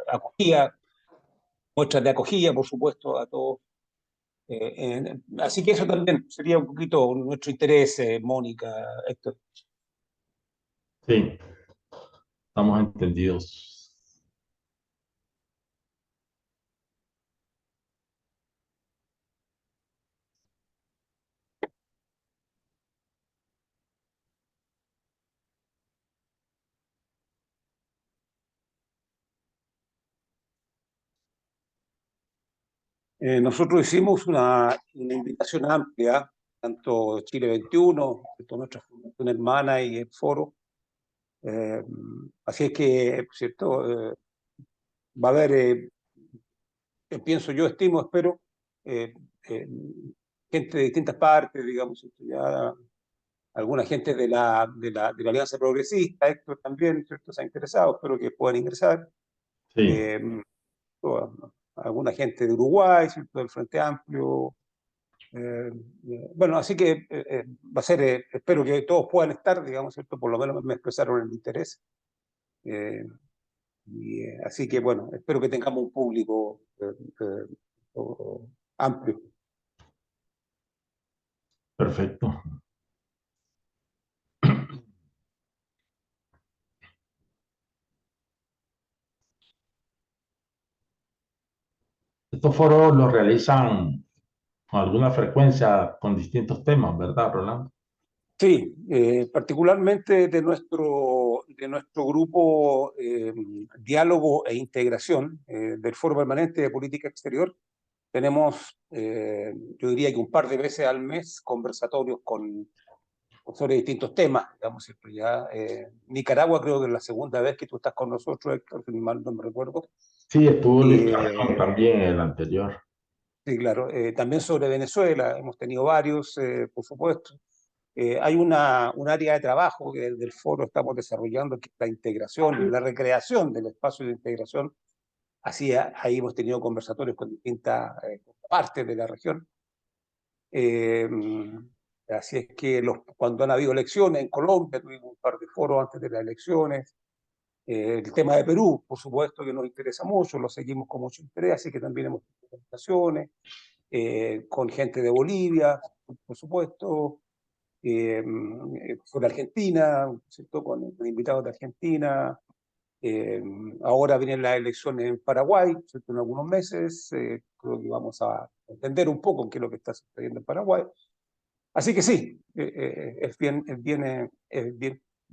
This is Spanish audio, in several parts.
acogida, muestras de acogida, por supuesto, a todos. Así que eso también sería un poquito nuestro interés, Mónica, Héctor. Sí, estamos entendidos. Nosotros hicimos una invitación amplia, tanto Chile 21, nuestra fundación hermana y el foro. Así es que, ¿cierto? Va a haber, pienso yo, estimo, espero, eh, gente de distintas partes, digamos, ya alguna gente de la Alianza Progresista, Héctor también, ¿cierto? Se ha interesado, espero que puedan ingresar. Sí. Alguna gente de Uruguay, ¿cierto? Del Frente Amplio. Bueno, así que va a ser, espero que todos puedan estar, digamos, ¿cierto? Por lo menos me expresaron el interés. Así que, bueno, espero que tengamos un público amplio. Perfecto. Estos foros los realizan con alguna frecuencia con distintos temas, ¿verdad, Rolando? Sí, particularmente de nuestro grupo Diálogo e Integración del Foro Permanente de Política Exterior. Tenemos, yo diría que un par de veces al mes, conversatorios sobre distintos temas, digamos, ¿cierto? Ya, Nicaragua creo que es la segunda vez que tú estás con nosotros, Héctor, si mal no me recuerdo. Sí, estuvo Luis Carrión también en el anterior. Sí, claro. También sobre Venezuela hemos tenido varios, por supuesto. Hay un área de trabajo que desde el foro estamos desarrollando, que es la integración, la recreación del espacio de integración. Así, ahí hemos tenido conversatorios con distintas partes de la región. Así es que cuando han habido elecciones en Colombia, tuvimos un par de foros antes de las elecciones. El tema de Perú, por supuesto, que nos interesa mucho, lo seguimos con mucho interés, así que también hemos tenido conversaciones con gente de Bolivia, por supuesto, sobre Argentina, ¿cierto? Con invitados de Argentina. Ahora vienen las elecciones en Paraguay, ¿cierto? En algunos meses. Creo que vamos a entender un poco qué es lo que está sucediendo en Paraguay. Así que sí, es bien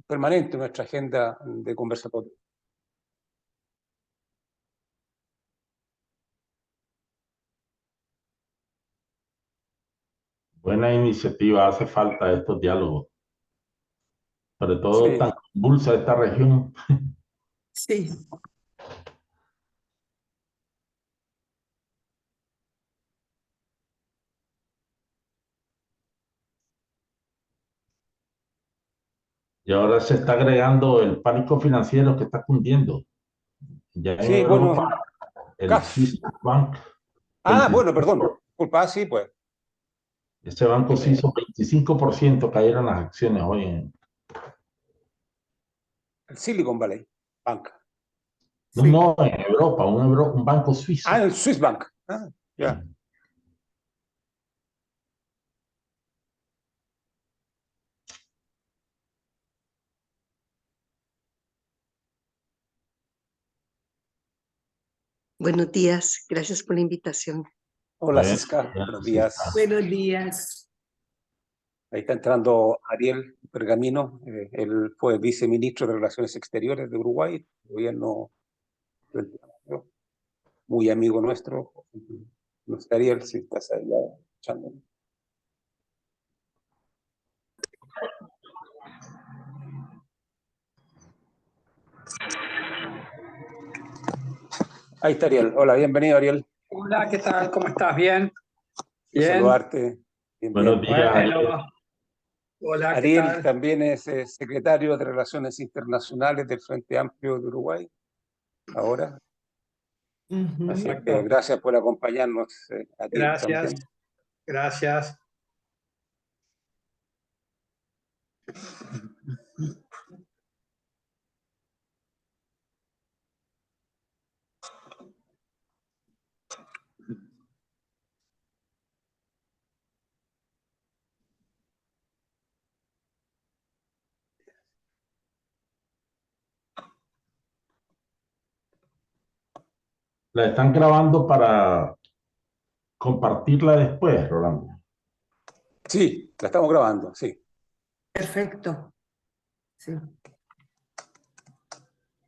permanente nuestra agenda de conversatorio. Buena iniciativa, hace falta estos diálogos. Sobre todo Sí. tan convulsa esta región. Sí. Y ahora se está agregando el pánico financiero que está cundiendo. Ya en Sí, Europa, bueno, el CAF. Swiss Bank. Bueno, perdón. Disculpa, sí, pues. Ese banco se hizo 25%, cayeron las acciones hoy en... El Silicon Valley Bank. No, Sí. no, en Europa, un banco suizo. El Swiss Bank. Ya. Sí. Buenos días, gracias por la invitación. Hola, Cisca. Buenos días. Buenos días. Ahí está entrando Ariel Pergamino. Él fue viceministro de Relaciones Exteriores de Uruguay, gobierno muy amigo nuestro. No sé, Ariel, si estás ahí escuchando. Ahí está Ariel. Hola, bienvenido, Ariel. Hola, ¿qué tal? ¿Cómo estás? ¿Bien? Bien. Saludarte. Buenos días, Ariel. Hola, ¿qué Ariel tal? también es secretario de Relaciones Internacionales del Frente Amplio de Uruguay. Ahora. Así que gracias por acompañarnos, Ariel. Gracias. También. Gracias. La están grabando para compartirla después, Rolando. Sí, la estamos grabando, sí. Perfecto. Sí.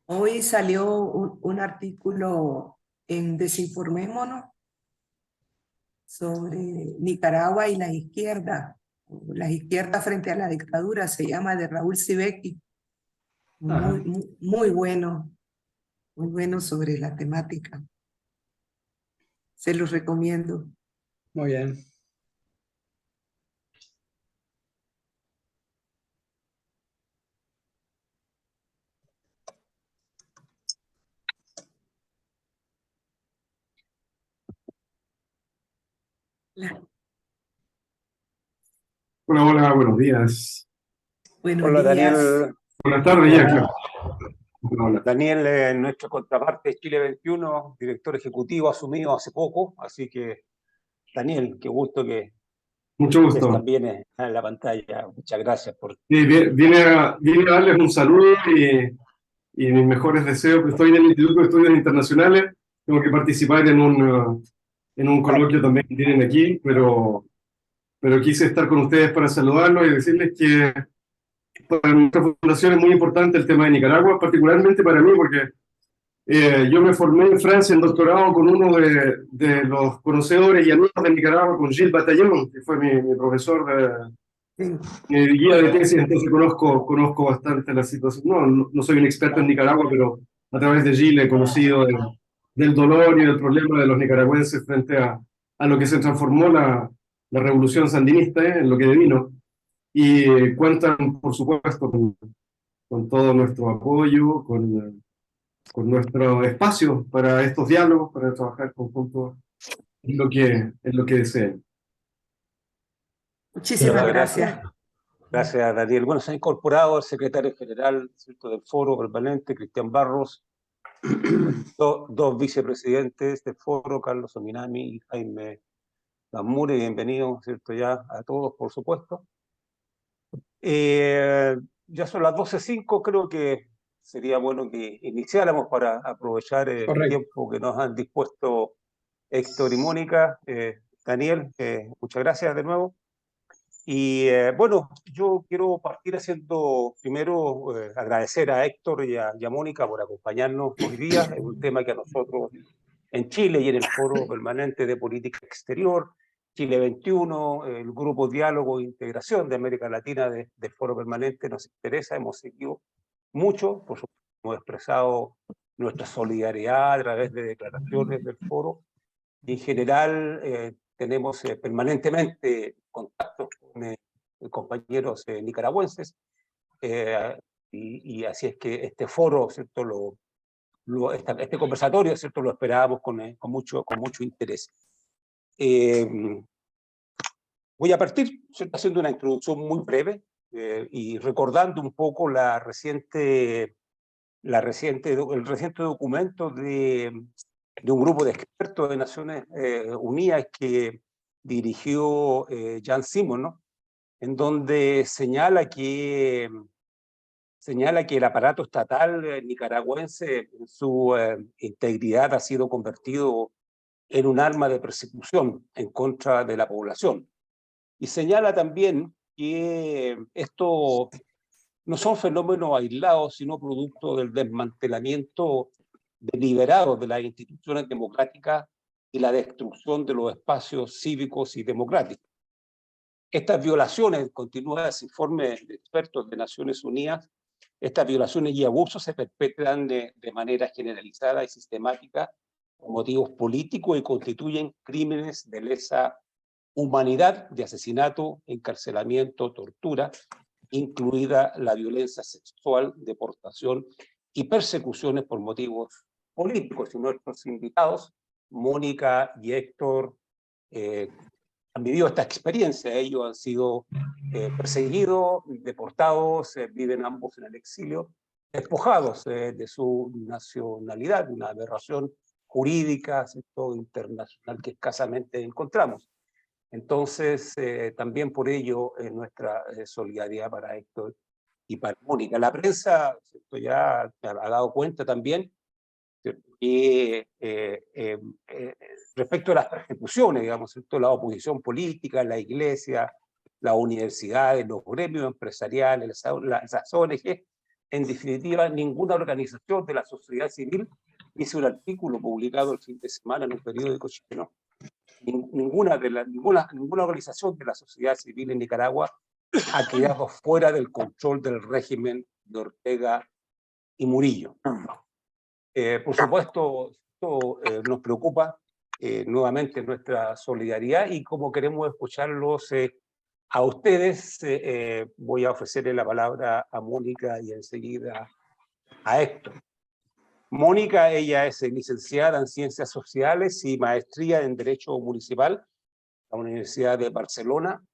Hoy salió un artículo en Desinformémonos sobre Nicaragua y la izquierda frente a la dictadura, se llama, de Raúl Sibeki. Ajá. Muy bueno sobre la temática. Se los recomiendo. Muy bien. Hola, hola, buenos días. Buenos Hola, días. Daniel. Buenas tardes, ya, claro. Hola. Daniel, nuestro contraparte de Chile 21, director ejecutivo asumido hace poco, así que, Daniel, qué gusto que Mucho estés gusto. también en la pantalla. Muchas gracias por... Sí, vine a darles un saludo y mis mejores deseos. Estoy en el Instituto de Estudios Internacionales, tengo que participar en un coloquio también que tienen aquí, pero quise estar con ustedes para saludarlos y decirles que para nuestra fundación es muy importante el tema de Nicaragua, particularmente para mí, porque yo me formé en Francia en doctorado con uno de los conocedores y amigos de Nicaragua, con Gilles Bataillon, que fue mi profesor mi guía de tesis, entonces conozco bastante la situación. No soy un experto en Nicaragua, pero a través de Gilles he conocido del dolor y del problema de los nicaragüenses frente a lo que se transformó la revolución sandinista, en lo que devino. Y cuentan, por supuesto, con todo nuestro apoyo, con nuestro espacio para estos diálogos, para trabajar conjuntos en lo que deseen. Muchísimas Gracias. gracias. Gracias, Daniel. Bueno, se ha incorporado el secretario general, ¿cierto?, del Foro Permanente, Cristian Barros, dos vicepresidentes del Foro, Carlos Ominami y Jaime Gamure. Bienvenidos, ¿cierto?, ya a todos, por supuesto. Ya son las 12:05, creo que sería bueno que iniciáramos para aprovechar el Correcto. tiempo que nos han dispuesto Héctor y Mónica. Daniel, muchas gracias de nuevo. Y bueno, yo quiero partir haciendo primero agradecer a Héctor y a Mónica por acompañarnos hoy día. Es un tema que a nosotros en Chile y en el Foro Permanente de Política Exterior, Chile 21, el Grupo Diálogo e Integración de América Latina del Foro Permanente nos interesa, hemos seguido mucho, por supuesto, hemos expresado nuestra solidaridad a través de declaraciones del Foro. Y en general tenemos permanentemente contactos con compañeros nicaragüenses, y así es que este foro, ¿cierto?, este conversatorio, ¿cierto?, lo esperábamos con mucho interés. Voy a partir, ¿cierto?, haciendo una introducción muy breve y recordando un poco el reciente documento de un grupo de expertos de Naciones Unidas que dirigió Jan Simon, ¿no?, en donde señala que el aparato estatal nicaragüense en su integridad ha sido convertido en un arma de persecución en contra de la población. Y señala también que esto no son fenómenos aislados, sino producto del desmantelamiento deliberado de las instituciones democráticas y la destrucción de los espacios cívicos y democráticos. Estas violaciones, continúa ese informe de expertos de Naciones Unidas, estas violaciones y abusos se perpetran de manera generalizada y sistemática por motivos políticos y constituyen crímenes de lesa humanidad, de asesinato, encarcelamiento, tortura, incluida la violencia sexual, deportación y persecuciones por motivos políticos. Y nuestros invitados, Mónica y Héctor, han vivido esta experiencia. Ellos han sido perseguidos, deportados, viven ambos en el exilio, despojados de su nacionalidad, una aberración jurídica, ¿cierto?, internacional que escasamente encontramos. Entonces, también por ello nuestra solidaridad para Héctor y para Mónica. La prensa, ¿cierto?, ya ha dado cuenta también ¿cierto? Y respecto a las persecuciones, digamos, ¿cierto? La oposición política, la iglesia, las universidades, los gremios empresariales, las ONG, en definitiva, ninguna organización de la sociedad civil hizo un artículo publicado el fin de semana en un periódico chileno. Ninguna organización de la sociedad civil en Nicaragua ha quedado fuera del control del régimen de Ortega y Murillo. Por supuesto, esto nos preocupa nuevamente nuestra solidaridad, y como queremos escucharlos a ustedes, voy a ofrecerle la palabra a Mónica y enseguida a Héctor. Mónica, ella es licenciada en Ciencias Sociales y maestría en Derecho Municipal en la Universidad de Barcelona,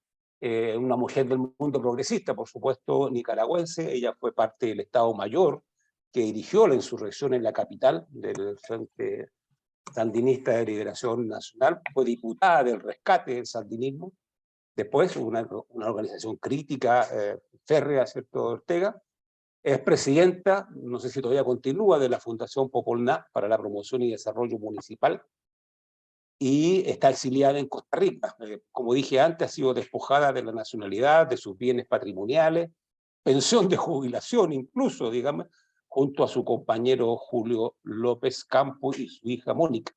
una mujer del mundo progresista, por supuesto, nicaragüense. Ella fue parte del Estado Mayor que dirigió la insurrección en la capital del Frente Sandinista de Liberación Nacional, fue diputada del rescate del sandinismo, después una organización crítica férrea, ¿cierto?, de Ortega. Es presidenta, no sé si todavía continúa, de la Fundación Popolná para la Promoción y Desarrollo Municipal, y está exiliada en Costa Rica. Como dije antes, ha sido despojada de la nacionalidad, de sus bienes patrimoniales, pensión de jubilación incluso, digamos, junto a su compañero Julio López Campos y su hija Mónica.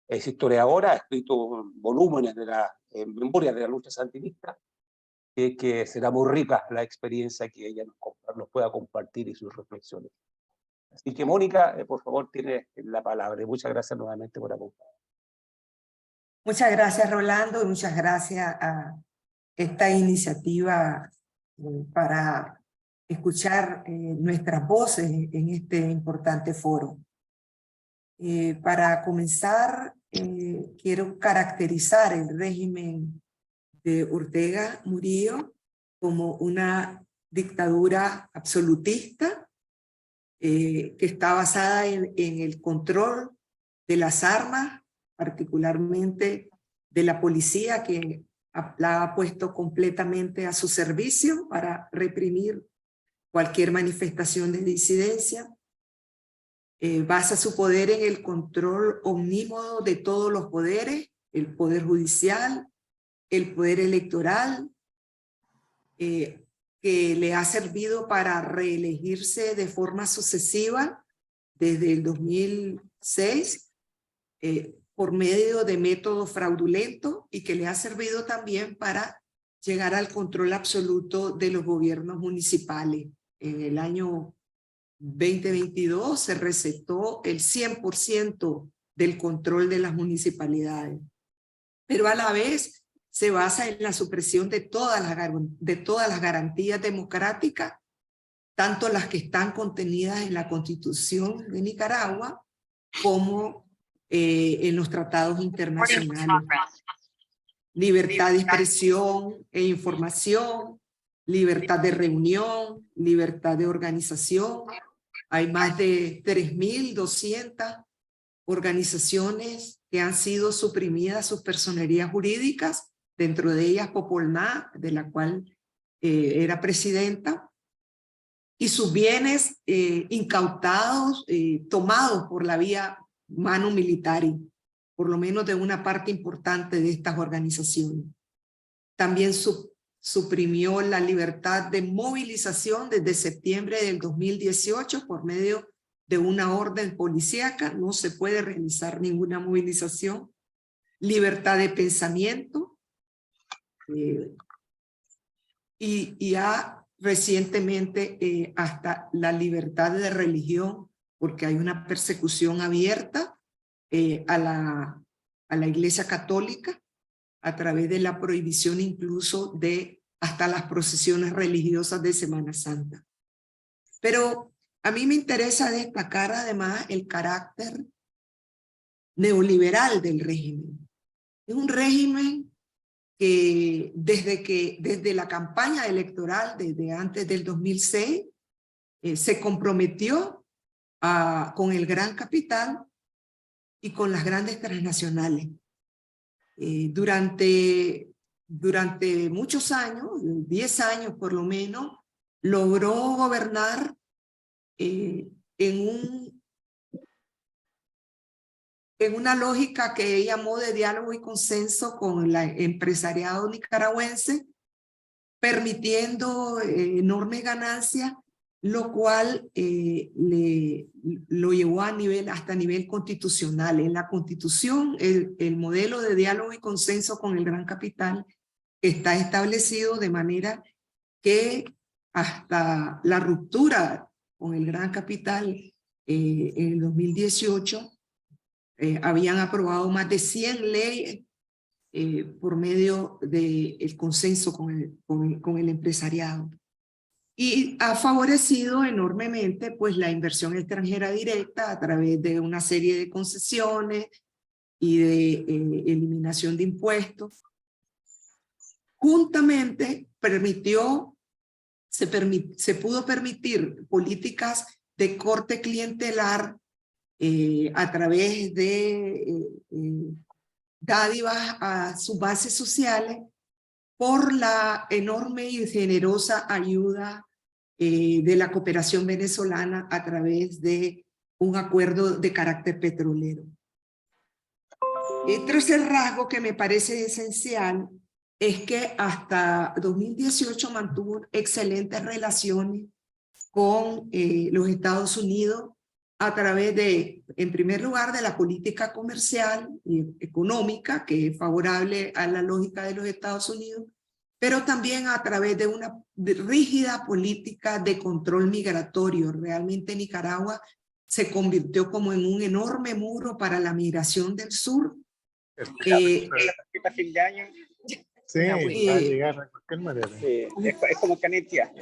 Es historiadora, ha escrito volúmenes de la memoria de la lucha sandinista, que será muy rica la experiencia que ella nos pueda compartir y sus reflexiones. Así que Mónica, por favor, tiene la palabra. Y muchas gracias nuevamente por acompañarnos. Muchas gracias, Rolando, y muchas gracias a esta iniciativa para escuchar nuestras voces en este importante foro. Para comenzar, quiero caracterizar el régimen de Ortega Murillo como una dictadura absolutista que está basada en el control de las armas, particularmente de la policía, que la ha puesto completamente a su servicio para reprimir cualquier manifestación de disidencia. Basa su poder en el control omnímodo de todos los poderes, el poder judicial, el poder electoral, que le ha servido para reelegirse de forma sucesiva desde el 2006 por medio de métodos fraudulentos, y que le ha servido también para llegar al control absoluto de los gobiernos municipales. En el año 2022 se recetó el 100% del control de las municipalidades, pero a la vez se basa en la supresión de todas las garantías democráticas, tanto las que están contenidas en la Constitución de Nicaragua como en los tratados internacionales. Libertad de expresión e información, libertad de reunión, libertad de organización. Hay más de 3.200 organizaciones que han sido suprimidas sus personerías jurídicas, dentro de ellas Popolná, de la cual era presidenta, y sus bienes incautados, tomados por la vía mano militar, por lo menos de una parte importante de estas organizaciones. También suprimió la libertad de movilización desde septiembre del 2018 por medio de una orden policíaca. No se puede realizar ninguna movilización. Libertad de pensamiento. Y ha recientemente hasta la libertad de religión, porque hay una persecución abierta a la Iglesia Católica a través de la prohibición incluso de hasta las procesiones religiosas de Semana Santa. Pero a mí me interesa destacar además el carácter neoliberal del régimen. Es un régimen que desde la campaña electoral, desde antes del 2006, se comprometió con el gran capital y con las grandes transnacionales. Durante muchos años, 10 años por lo menos, logró gobernar en un en una lógica que ella llamó de diálogo y consenso con el empresariado nicaragüense, permitiendo enormes ganancias, lo cual lo llevó hasta nivel constitucional. En la Constitución, el modelo de diálogo y consenso con el gran capital está establecido de manera que hasta la ruptura con el gran capital en el 2018, habían aprobado más de 100 leyes por medio del consenso con el empresariado. Y ha favorecido enormemente pues, la inversión extranjera directa a través de una serie de concesiones y de eliminación de impuestos. Juntamente se pudo permitir políticas de corte clientelar a través de dádivas a sus bases sociales por la enorme y generosa ayuda de la cooperación venezolana a través de un acuerdo de carácter petrolero. El tercer rasgo que me parece esencial es que hasta 2018 mantuvo excelentes relaciones con los Estados Unidos a través de, en primer lugar, de la política comercial y económica, que es favorable a la lógica de los Estados Unidos, pero también a través de una rígida política de control migratorio. Realmente Nicaragua se convirtió como en un enorme muro para la migración del sur. Fin de año. Sí, va a llegar a cualquier manera. Sí, es como Canitia.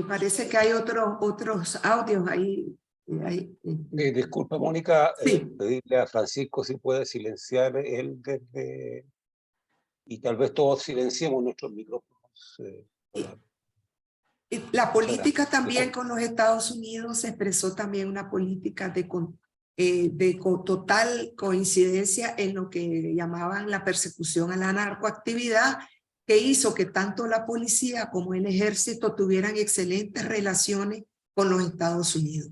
Parece que hay otros audios ahí. Disculpa, Mónica, Sí. pedirle a Francisco si puede silenciar él desde... Y tal vez todos silenciemos nuestros micrófonos. La política también con los Estados Unidos se expresó también una política de total coincidencia en lo que llamaban la persecución a la narcoactividad, que hizo que tanto la policía como el ejército tuvieran excelentes relaciones con los Estados Unidos.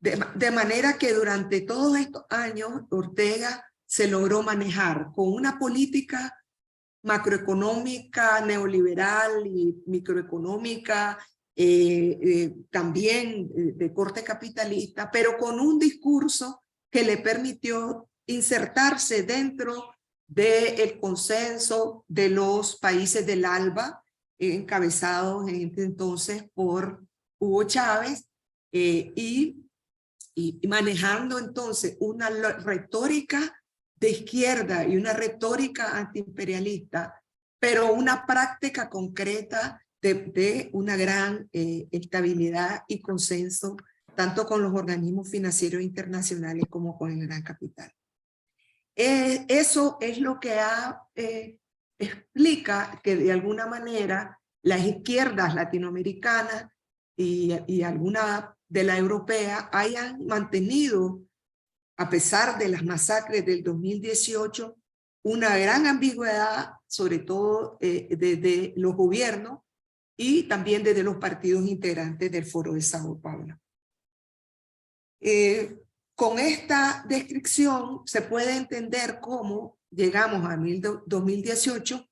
De manera que durante todos estos años Ortega se logró manejar con una política macroeconómica, neoliberal y microeconómica, también de corte capitalista, pero con un discurso que le permitió insertarse dentro del consenso de los países del ALBA, encabezados en este entonces por Hugo Chávez, y manejando entonces una retórica de izquierda y una retórica antiimperialista, pero una práctica concreta de una gran estabilidad y consenso, tanto con los organismos financieros internacionales como con el gran capital. Eso es lo que explica que de alguna manera las izquierdas latinoamericanas y alguna de la europea hayan mantenido, a pesar de las masacres del 2018, una gran ambigüedad, sobre todo desde los gobiernos y también desde los partidos integrantes del Foro de Sao Paulo. Con esta descripción se puede entender cómo llegamos a 2018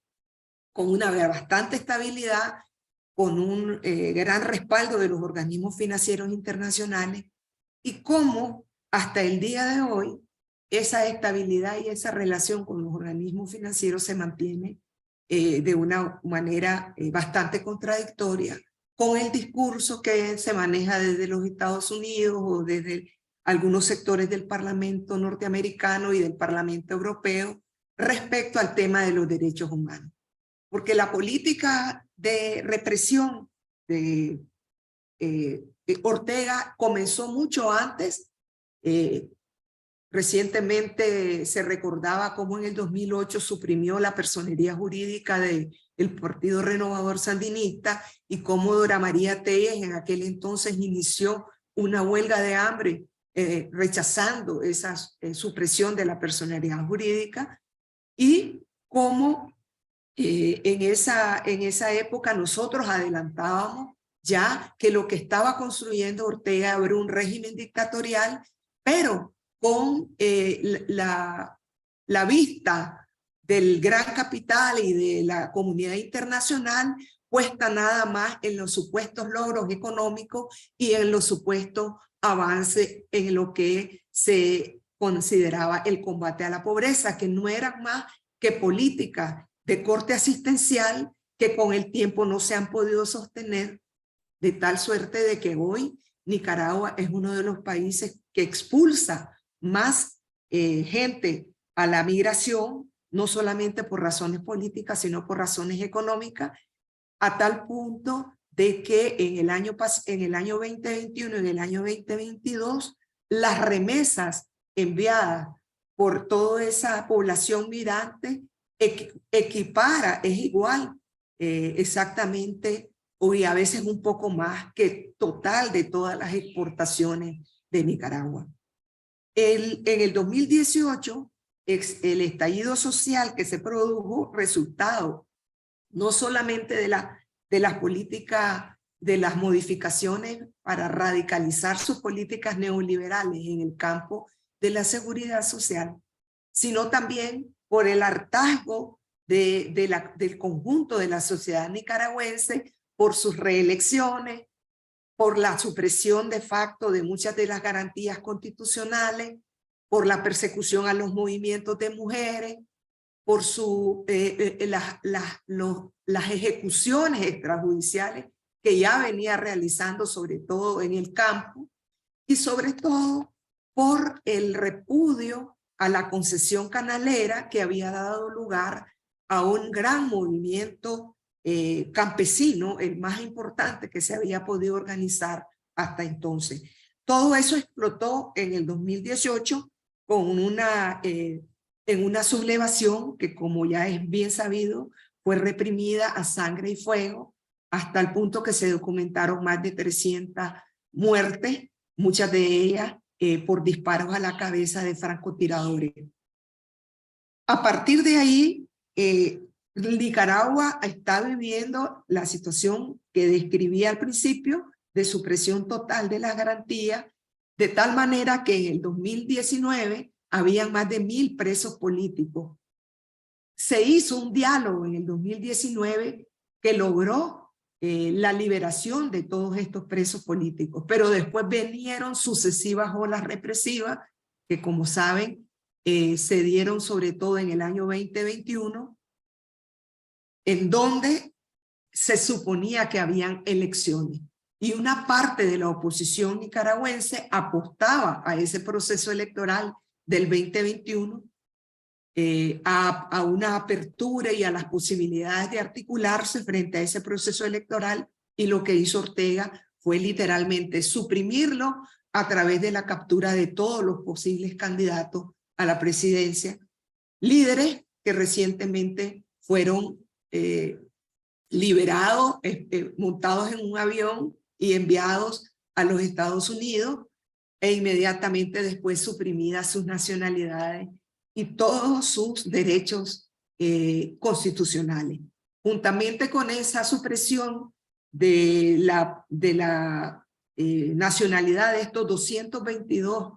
con una bastante estabilidad, con un gran respaldo de los organismos financieros internacionales y cómo hasta el día de hoy esa estabilidad y esa relación con los organismos financieros se mantiene de una manera bastante contradictoria con el discurso que se maneja desde los Estados Unidos o desde algunos sectores del Parlamento norteamericano y del Parlamento europeo respecto al tema de los derechos humanos. Porque la política de represión de Ortega comenzó mucho antes. Recientemente se recordaba cómo en el 2008 suprimió la personería jurídica del Partido Renovador Sandinista y cómo Dora María Telles en aquel entonces inició una huelga de hambre rechazando esa supresión de la personería jurídica y cómo en esa época nosotros adelantábamos ya que lo que estaba construyendo Ortega era un régimen dictatorial, pero con la vista del gran capital y de la comunidad internacional puesta nada más en los supuestos logros económicos y en los supuestos avances en lo que se consideraba el combate a la pobreza, que no eran más que políticas de corte asistencial que con el tiempo no se han podido sostener, de tal suerte de que hoy Nicaragua es uno de los países que expulsa más gente a la migración, no solamente por razones políticas, sino por razones económicas, a tal punto de que en el año 2021 y en el año 2022, las remesas enviadas por toda esa población migrante equipara, es igual exactamente, y a veces un poco más que total de todas las exportaciones de Nicaragua. En el 2018, el estallido social que se produjo, resultado no solamente de las políticas, de las modificaciones para radicalizar sus políticas neoliberales en el campo de la seguridad social, sino también por el hartazgo del conjunto de la sociedad nicaragüense, por sus reelecciones, por la supresión de facto de muchas de las garantías constitucionales, por la persecución a los movimientos de mujeres, por las ejecuciones extrajudiciales que ya venía realizando, sobre todo en el campo, y sobre todo por el repudio a la concesión canalera que había dado lugar a un gran movimiento campesino, el más importante que se había podido organizar hasta entonces. Todo eso explotó en el 2018 con en una sublevación que, como ya es bien sabido, fue reprimida a sangre y fuego, hasta el punto que se documentaron más de 300 muertes, muchas de ellas por disparos a la cabeza de francotiradores. A partir de ahí, Nicaragua está viviendo la situación que describí al principio de supresión total de las garantías, de tal manera que en el 2019 habían más de 1000 presos políticos. Se hizo un diálogo en el 2019 que logró la liberación de todos estos presos políticos, pero después vinieron sucesivas olas represivas que, como saben, se dieron sobre todo en el año 2021, en donde se suponía que habían elecciones. Y una parte de la oposición nicaragüense apostaba a ese proceso electoral del 2021, a una apertura y a las posibilidades de articularse frente a ese proceso electoral, y lo que hizo Ortega fue literalmente suprimirlo a través de la captura de todos los posibles candidatos a la presidencia, líderes que recientemente fueron liberados, montados en un avión y enviados a los Estados Unidos, e inmediatamente después suprimidas sus nacionalidades y todos sus derechos constitucionales. Juntamente con esa supresión de la nacionalidad de estos 222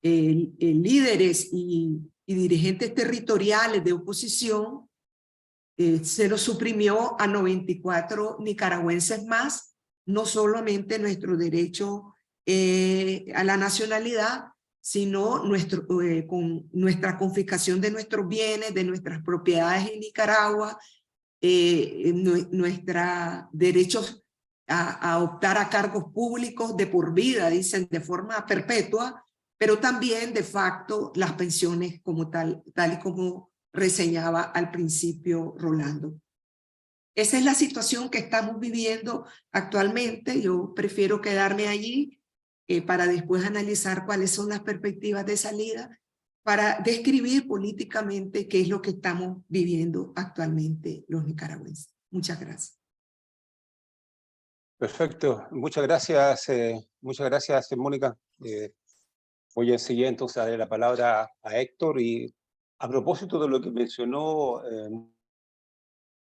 líderes y dirigentes territoriales de oposición, se los suprimió a 94 nicaragüenses más, no solamente nuestro derecho a la nacionalidad, sino con nuestra confiscación de nuestros bienes, de nuestras propiedades en Nicaragua, nuestros derechos a optar a cargos públicos de por vida, dicen, de forma perpetua, pero también de facto las pensiones como tal y como reseñaba al principio Rolando. Esa es la situación que estamos viviendo actualmente. Yo prefiero quedarme allí para después analizar cuáles son las perspectivas de salida, para describir políticamente qué es lo que estamos viviendo actualmente los nicaragüenses. Muchas gracias. Perfecto, muchas gracias, Mónica. Voy a seguir entonces a darle la palabra a Héctor, y a propósito de lo que mencionó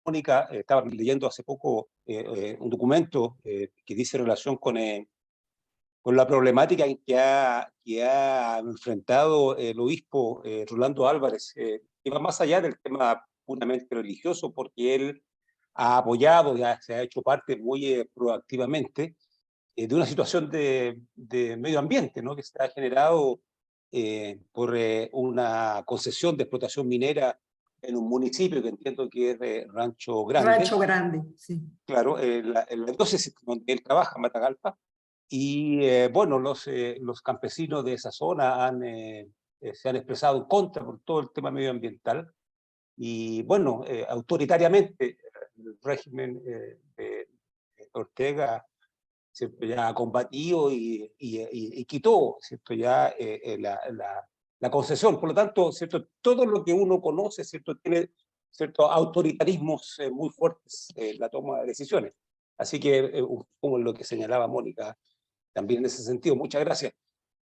Mónica, estaba leyendo hace poco un documento que dice relación con con la problemática que ha enfrentado el obispo Rolando Álvarez, que va más allá del tema puramente religioso, porque él ha apoyado, ya se ha hecho parte muy proactivamente de una situación de medio ambiente, ¿no? Que se ha generado por una concesión de explotación minera en un municipio que entiendo que es Rancho Grande. Rancho Grande, sí. Claro, en la diócesis donde él trabaja, Matagalpa. Y bueno, los campesinos de esa zona se han expresado en contra por todo el tema medioambiental. Y bueno, autoritariamente el régimen de Ortega, ¿cierto?, ya ha combatido y quitó, ¿cierto?, ya la concesión. Por lo tanto, ¿cierto?, todo lo que uno conoce, ¿cierto?, tiene, ¿cierto?, autoritarismos muy fuertes en la toma de decisiones. Así que, como lo que señalaba Mónica, también en ese sentido. Muchas gracias.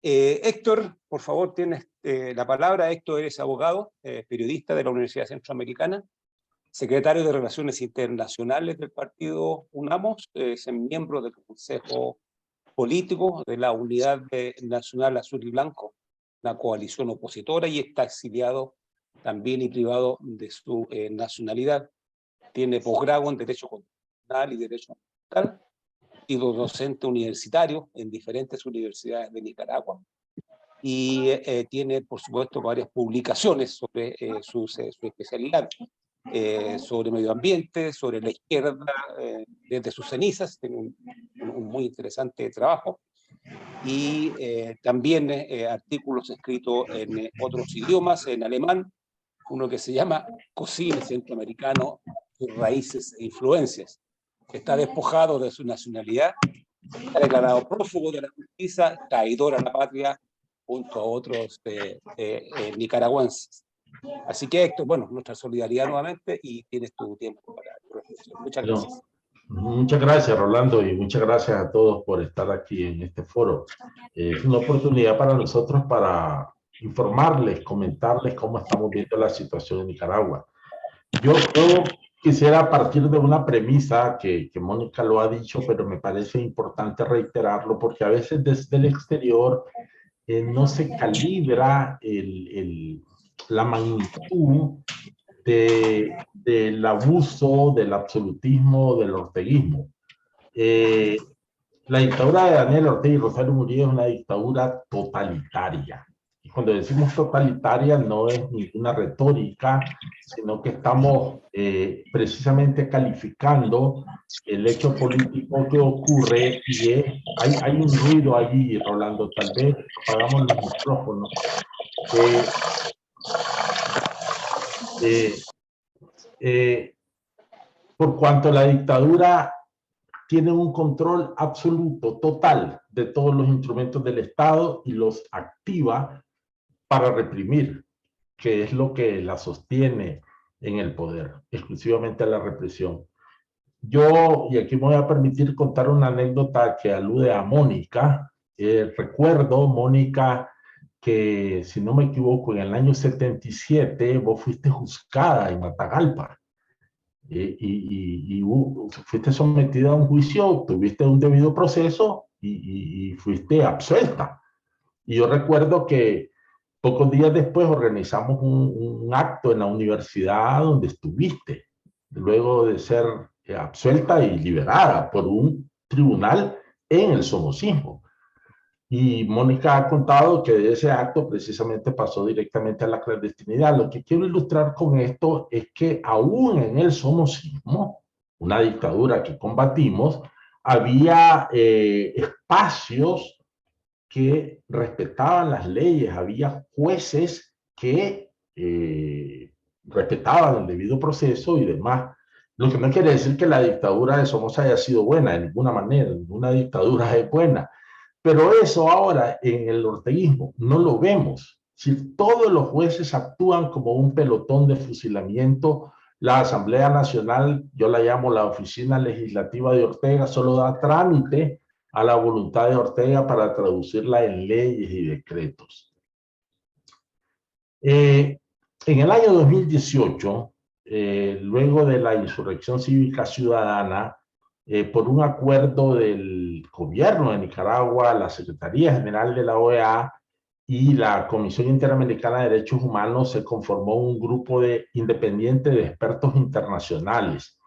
Héctor, por favor, tienes la palabra. Héctor, eres abogado, periodista de la Universidad Centroamericana, secretario de Relaciones Internacionales del partido UNAMOS, es miembro del Consejo Político de la Unidad Nacional Azul y Blanco, la coalición opositora, y está exiliado también y privado de su nacionalidad. Tiene posgrado en Derecho Constitucional y Derecho Ambiental, ha sido docente universitario en diferentes universidades de Nicaragua, y tiene, por supuesto, varias publicaciones sobre su especialidad, sobre medio ambiente, sobre la izquierda, desde sus cenizas. Tiene un muy interesante trabajo, y también artículos escritos en otros idiomas, en alemán, uno que se llama Cocine Centroamericano, sus raíces e influencias. Está despojado de su nacionalidad, está declarado prófugo de la justicia, traidor a la patria, junto a otros nicaragüenses. Así que, Héctor, bueno, nuestra solidaridad nuevamente, y tienes tu tiempo para tu reflexión. Muchas gracias. Muchas gracias, Rolando, y muchas gracias a todos por estar aquí en este foro. Es una oportunidad para nosotros para informarles, comentarles cómo estamos viendo la situación en Nicaragua. Yo quisiera partir de una premisa que Mónica lo ha dicho, pero me parece importante reiterarlo, porque a veces desde el exterior no se calibra la magnitud del abuso, del absolutismo, del orteguismo. La dictadura de Daniel Ortega y Rosario Murillo es una dictadura totalitaria. Y cuando decimos totalitaria no es ninguna retórica, sino que estamos precisamente calificando el hecho político que ocurre, y hay un ruido allí, Rolando, tal vez apagamos los micrófonos. Por cuanto la dictadura tiene un control absoluto, total, de todos los instrumentos del Estado y los activa para reprimir, que es lo que la sostiene en el poder, exclusivamente a la represión. Yo, y aquí me voy a permitir contar una anécdota que alude a Mónica. Recuerdo, Mónica, que si no me equivoco, en el año 77 vos fuiste juzgada en Matagalpa. Y fuiste sometida a un juicio, tuviste un debido proceso y fuiste absuelta. Y yo recuerdo que pocos días después organizamos un acto en la universidad donde estuviste, luego de ser absuelta y liberada por un tribunal en el somocismo. Y Mónica ha contado que de ese acto precisamente pasó directamente a la clandestinidad. Lo que quiero ilustrar con esto es que aún en el somocismo, una dictadura que combatimos, había espacios que respetaban las leyes, había jueces que respetaban el debido proceso y demás. Lo que no quiere decir que la dictadura de Somoza haya sido buena, de ninguna manera, ninguna dictadura es buena. Pero eso ahora en el orteguismo no lo vemos. Si todos los jueces actúan como un pelotón de fusilamiento, la Asamblea Nacional, yo la llamo la Oficina Legislativa de Ortega, solo da trámite a la voluntad de Ortega para traducirla en leyes y decretos. En el año 2018, luego de la insurrección cívica ciudadana, por un acuerdo del gobierno de Nicaragua, la Secretaría General de la OEA y la Comisión Interamericana de Derechos Humanos, se conformó un grupo independiente de expertos internacionales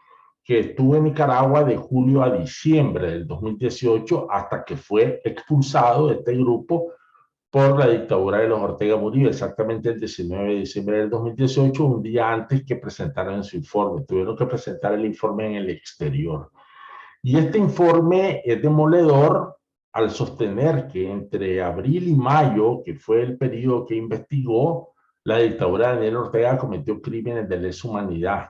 que estuvo en Nicaragua de julio a diciembre del 2018 hasta que fue expulsado de este grupo por la dictadura de los Ortega Murillo, exactamente el 19 de diciembre del 2018, un día antes que presentaran su informe. Tuvieron que presentar el informe en el exterior. Y este informe es demoledor al sostener que entre abril y mayo, que fue el periodo que investigó, la dictadura de Daniel Ortega cometió crímenes de lesa humanidad.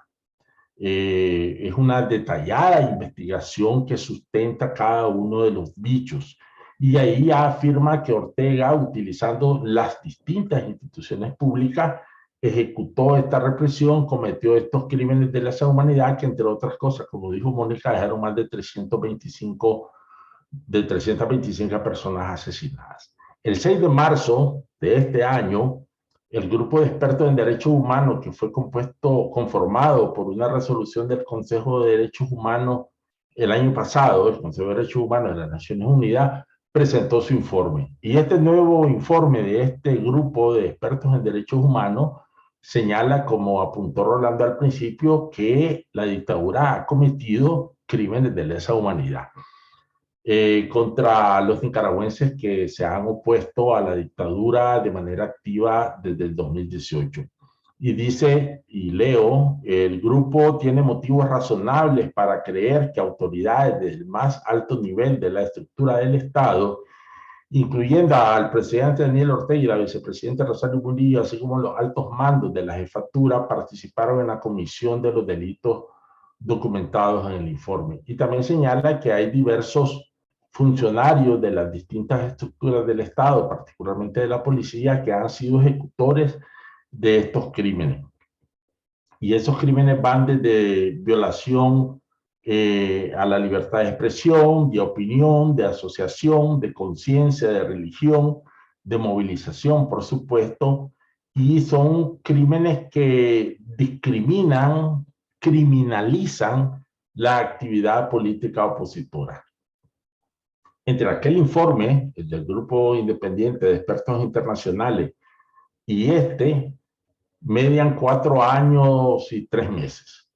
Es una detallada investigación que sustenta cada uno de los dichos. Y ahí afirma que Ortega, utilizando las distintas instituciones públicas, ejecutó esta represión, cometió estos crímenes de lesa humanidad que, entre otras cosas, como dijo Mónica, dejaron más de 325 personas asesinadas. El 6 de marzo de este año, el grupo de expertos en derechos humanos, que fue conformado por una resolución del Consejo de Derechos Humanos el año pasado, el Consejo de Derechos Humanos de las Naciones Unidas, presentó su informe. Y este nuevo informe de este grupo de expertos en derechos humanos señala, como apuntó Rolando al principio, que la dictadura ha cometido crímenes de lesa humanidad contra los nicaragüenses que se han opuesto a la dictadura de manera activa desde el 2018. Y dice, y leo, el grupo tiene motivos razonables para creer que autoridades del más alto nivel de la estructura del Estado, incluyendo al presidente Daniel Ortega y la vicepresidenta Rosario Murillo, así como los altos mandos de la jefatura, participaron en la comisión de los delitos documentados en el informe. Y también señala que hay diversos funcionarios de las distintas estructuras del Estado, particularmente de la policía, que han sido ejecutores de estos crímenes. Y esos crímenes van desde violación a la libertad de expresión, de opinión, de asociación, de conciencia, de religión, de movilización, por supuesto, y son crímenes que discriminan, criminalizan la actividad política opositora. Entre aquel informe, el del Grupo Independiente de Expertos Internacionales, y este, median 4 años y 3 meses.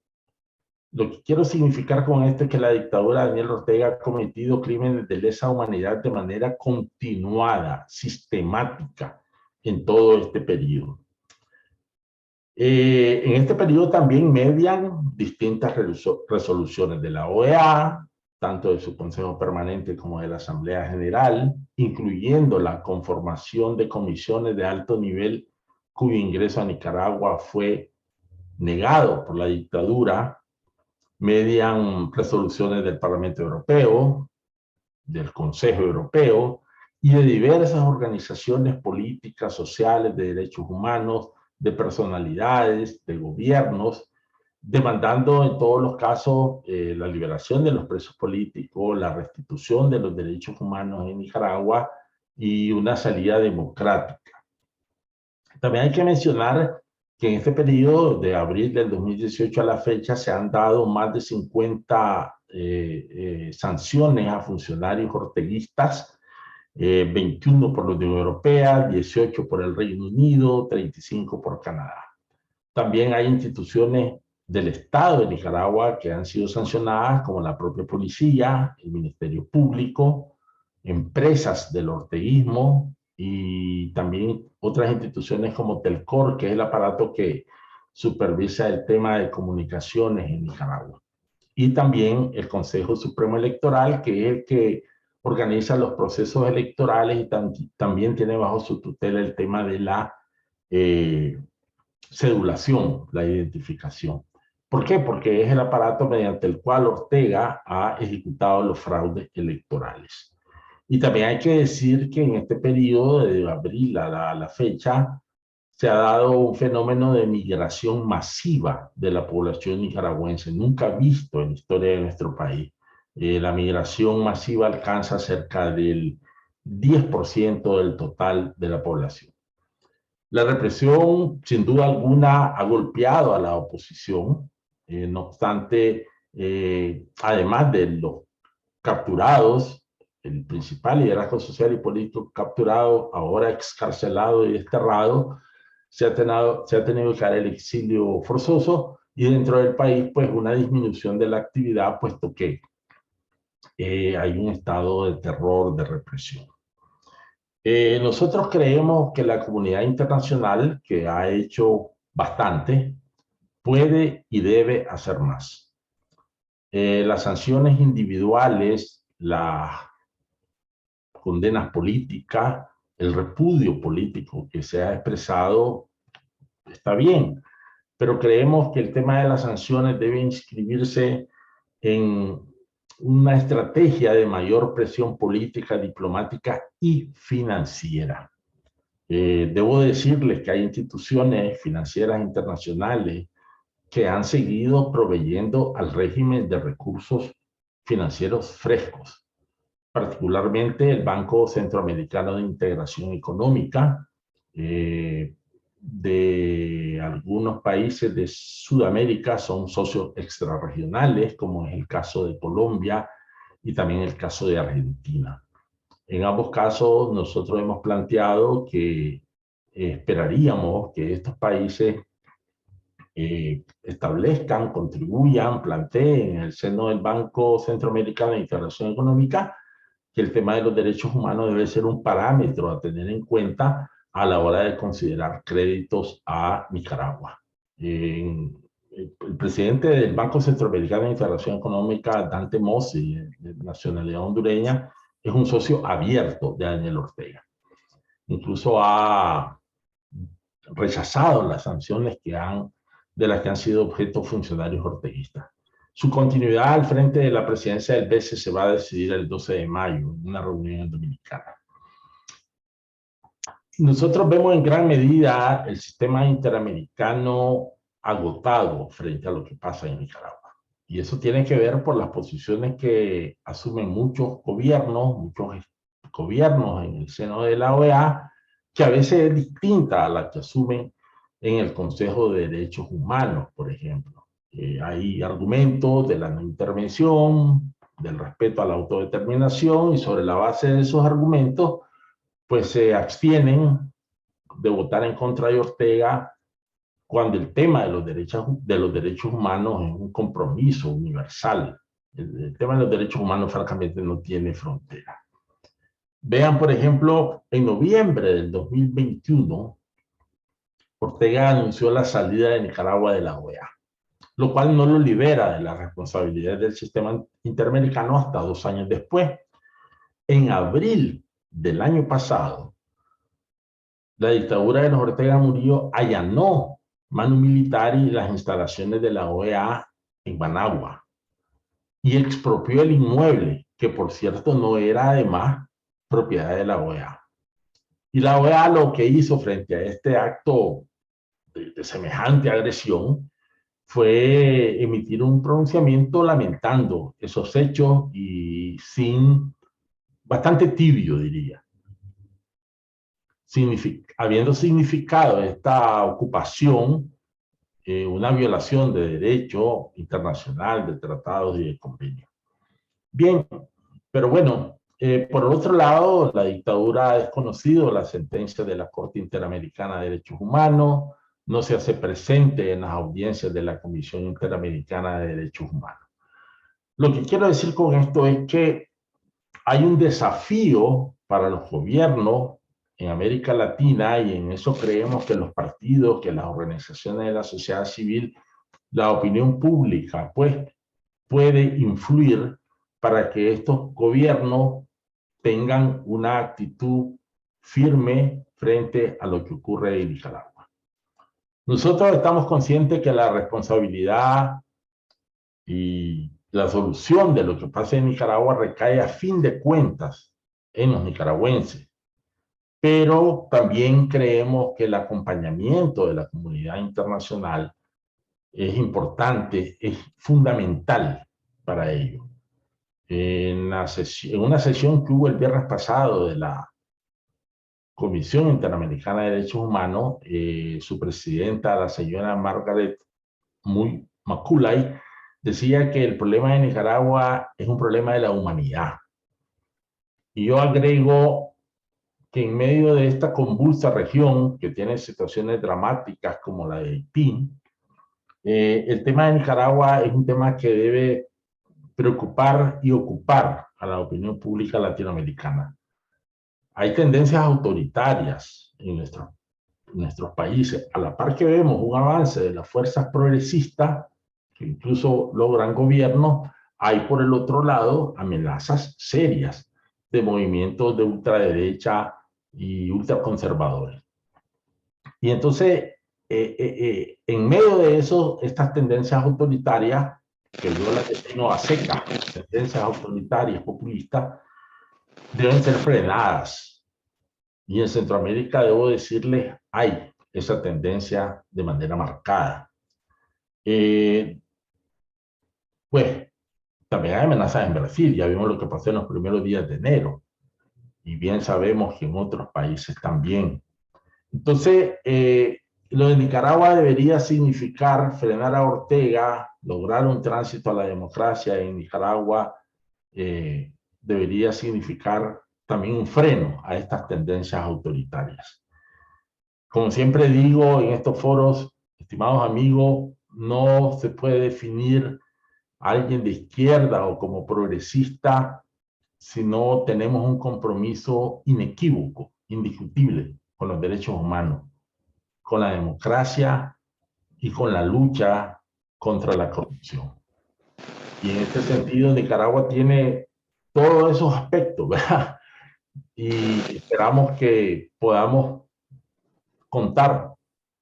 Lo que quiero significar con esto es que la dictadura de Daniel Ortega ha cometido crímenes de lesa humanidad de manera continuada, sistemática, en todo este periodo. En este periodo también median distintas resoluciones de la OEA, tanto de su Consejo Permanente como de la Asamblea General, incluyendo la conformación de comisiones de alto nivel cuyo ingreso a Nicaragua fue negado por la dictadura, median resoluciones del Parlamento Europeo, del Consejo Europeo y de diversas organizaciones políticas, sociales, de derechos humanos, de personalidades, de gobiernos, demandando en todos los casos la liberación de los presos políticos, la restitución de los derechos humanos en Nicaragua y una salida democrática. También hay que mencionar que en este periodo de abril del 2018 a la fecha se han dado más de 50 sanciones a funcionarios orteguistas, 21 por la Unión Europea, 18 por el Reino Unido, 35 por Canadá. También hay instituciones del Estado de Nicaragua que han sido sancionadas, como la propia policía, el Ministerio Público, empresas del orteguismo y también otras instituciones como Telcor, que es el aparato que supervisa el tema de comunicaciones en Nicaragua. Y también el Consejo Supremo Electoral, que es el que organiza los procesos electorales y también tiene bajo su tutela el tema de la cedulación, la identificación. ¿Por qué? Porque es el aparato mediante el cual Ortega ha ejecutado los fraudes electorales. Y también hay que decir que en este periodo de abril a la fecha se ha dado un fenómeno de migración masiva de la población nicaragüense, nunca visto en la historia de nuestro país. La migración masiva alcanza cerca del 10% del total de la población. La represión, sin duda alguna, ha golpeado a la oposición. No obstante, además de los capturados, el principal liderazgo social y político capturado, ahora excarcelado y desterrado, se ha tenido que dar el exilio forzoso, y dentro del país, pues, una disminución de la actividad, puesto que hay un estado de terror, de represión. Nosotros creemos que la comunidad internacional, que ha hecho bastante, puede y debe hacer más. Las sanciones individuales, las condenas políticas, el repudio político que se ha expresado, está bien, pero creemos que el tema de las sanciones debe inscribirse en una estrategia de mayor presión política, diplomática y financiera. Debo decirles que hay instituciones financieras internacionales que han seguido proveyendo al régimen de recursos financieros frescos, particularmente el Banco Centroamericano de Integración Económica, de algunos países de Sudamérica son socios extrarregionales, como es el caso de Colombia y también el caso de Argentina. En ambos casos, nosotros hemos planteado que esperaríamos que estos países establezcan, contribuyan, planteen en el seno del Banco Centroamericano de Integración Económica que el tema de los derechos humanos debe ser un parámetro a tener en cuenta a la hora de considerar créditos a Nicaragua. El presidente del Banco Centroamericano de Integración Económica, Dante Mossi, de nacionalidad hondureña, es un socio abierto de Daniel Ortega. Incluso ha rechazado las sanciones de las que han sido objeto funcionarios orteguistas. Su continuidad al frente de la presidencia del BCE se va a decidir el 12 de mayo en una reunión en Dominicana. Nosotros vemos en gran medida el sistema interamericano agotado frente a lo que pasa en Nicaragua. Y eso tiene que ver por las posiciones que asumen muchos gobiernos en el seno de la OEA, que a veces es distinta a la que asumen en el Consejo de Derechos Humanos, por ejemplo. Hay argumentos de la no intervención, del respeto a la autodeterminación, y sobre la base de esos argumentos, pues se abstienen de votar en contra de Ortega cuando el tema de los derechos humanos es un compromiso universal. El tema de los derechos humanos, francamente, no tiene frontera. Vean, por ejemplo, en noviembre del 2021, Ortega anunció la salida de Nicaragua de la OEA, lo cual no lo libera de la responsabilidad del sistema interamericano hasta 2 años después. En abril del año pasado, la dictadura de los Ortega Murillo allanó manu militari las instalaciones de la OEA en Managua y expropió el inmueble, que por cierto no era además propiedad de la OEA. Y la OEA lo que hizo frente a este acto de semejante agresión fue emitir un pronunciamiento lamentando esos hechos y bastante tibio, diría. Habiendo significado esta ocupación una violación de derecho internacional, de tratados y de convenios. Bien, pero bueno, por otro lado, la dictadura ha desconocido la sentencia de la Corte Interamericana de Derechos Humanos, no se hace presente en las audiencias de la Comisión Interamericana de Derechos Humanos. Lo que quiero decir con esto es que hay un desafío para los gobiernos en América Latina, y en eso creemos que los partidos, que las organizaciones de la sociedad civil, la opinión pública, pues puede influir para que estos gobiernos tengan una actitud firme frente a lo que ocurre en Nicaragua. Nosotros estamos conscientes que la responsabilidad y la solución de lo que pasa en Nicaragua recae a fin de cuentas en los nicaragüenses, pero también creemos que el acompañamiento de la comunidad internacional es importante, es fundamental para ello. En una sesión que hubo el viernes pasado de la Comisión Interamericana de Derechos Humanos, su presidenta, la señora Margaret Macaulay, decía que el problema de Nicaragua es un problema de la humanidad. Y yo agrego que en medio de esta convulsa región, que tiene situaciones dramáticas como la de Haití, el tema de Nicaragua es un tema que debe preocupar y ocupar a la opinión pública latinoamericana. Hay tendencias autoritarias en nuestros países, a la par que vemos un avance de las fuerzas progresistas, que incluso logran gobierno, hay por el otro lado amenazas serias de movimientos de ultraderecha y ultraconservadores. Y entonces, en medio de eso, estas tendencias autoritarias, que yo las defino a secas, tendencias autoritarias, populistas, deben ser frenadas. Y en Centroamérica, debo decirles, hay esa tendencia de manera marcada. Pues también hay amenazas en Brasil, ya vimos lo que pasó en los primeros días de enero, y bien sabemos que en otros países también. Entonces, lo de Nicaragua debería significar frenar a Ortega, lograr un tránsito a la democracia en Nicaragua, debería significar también un freno a estas tendencias autoritarias. Como siempre digo en estos foros, estimados amigos, no se puede definir a alguien de izquierda o como progresista si no tenemos un compromiso inequívoco, indiscutible con los derechos humanos, con la democracia y con la lucha contra la corrupción. Y en este sentido, Nicaragua tiene todos esos aspectos, ¿verdad? Y esperamos que podamos contar,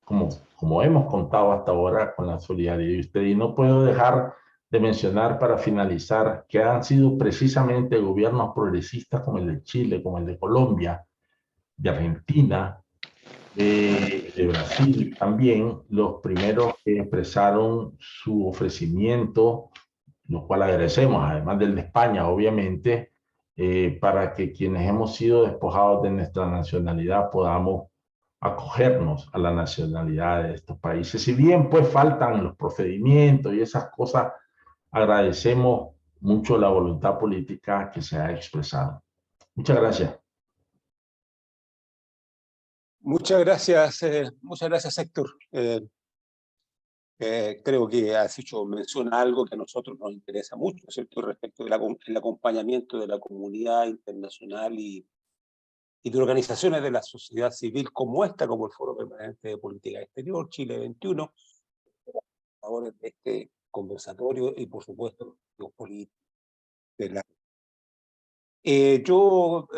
como hemos contado hasta ahora, con la solidaridad de ustedes. Y no puedo dejar de mencionar para finalizar que han sido precisamente gobiernos progresistas como el de Chile, como el de Colombia, de Argentina, de Brasil también, los primeros que expresaron su ofrecimiento, lo cual agradecemos, además del de España, obviamente, para que quienes hemos sido despojados de nuestra nacionalidad podamos acogernos a la nacionalidad de estos países. Si bien pues faltan los procedimientos y esas cosas, agradecemos mucho la voluntad política que se ha expresado. Muchas gracias. Muchas gracias Héctor. Creo que has hecho mención a algo que a nosotros nos interesa mucho, ¿cierto? Respecto del acompañamiento de la comunidad internacional y de organizaciones de la sociedad civil como esta, como el Foro Permanente de Política Exterior, Chile 21, ahora de este conversatorio y por supuesto los políticos de la... yo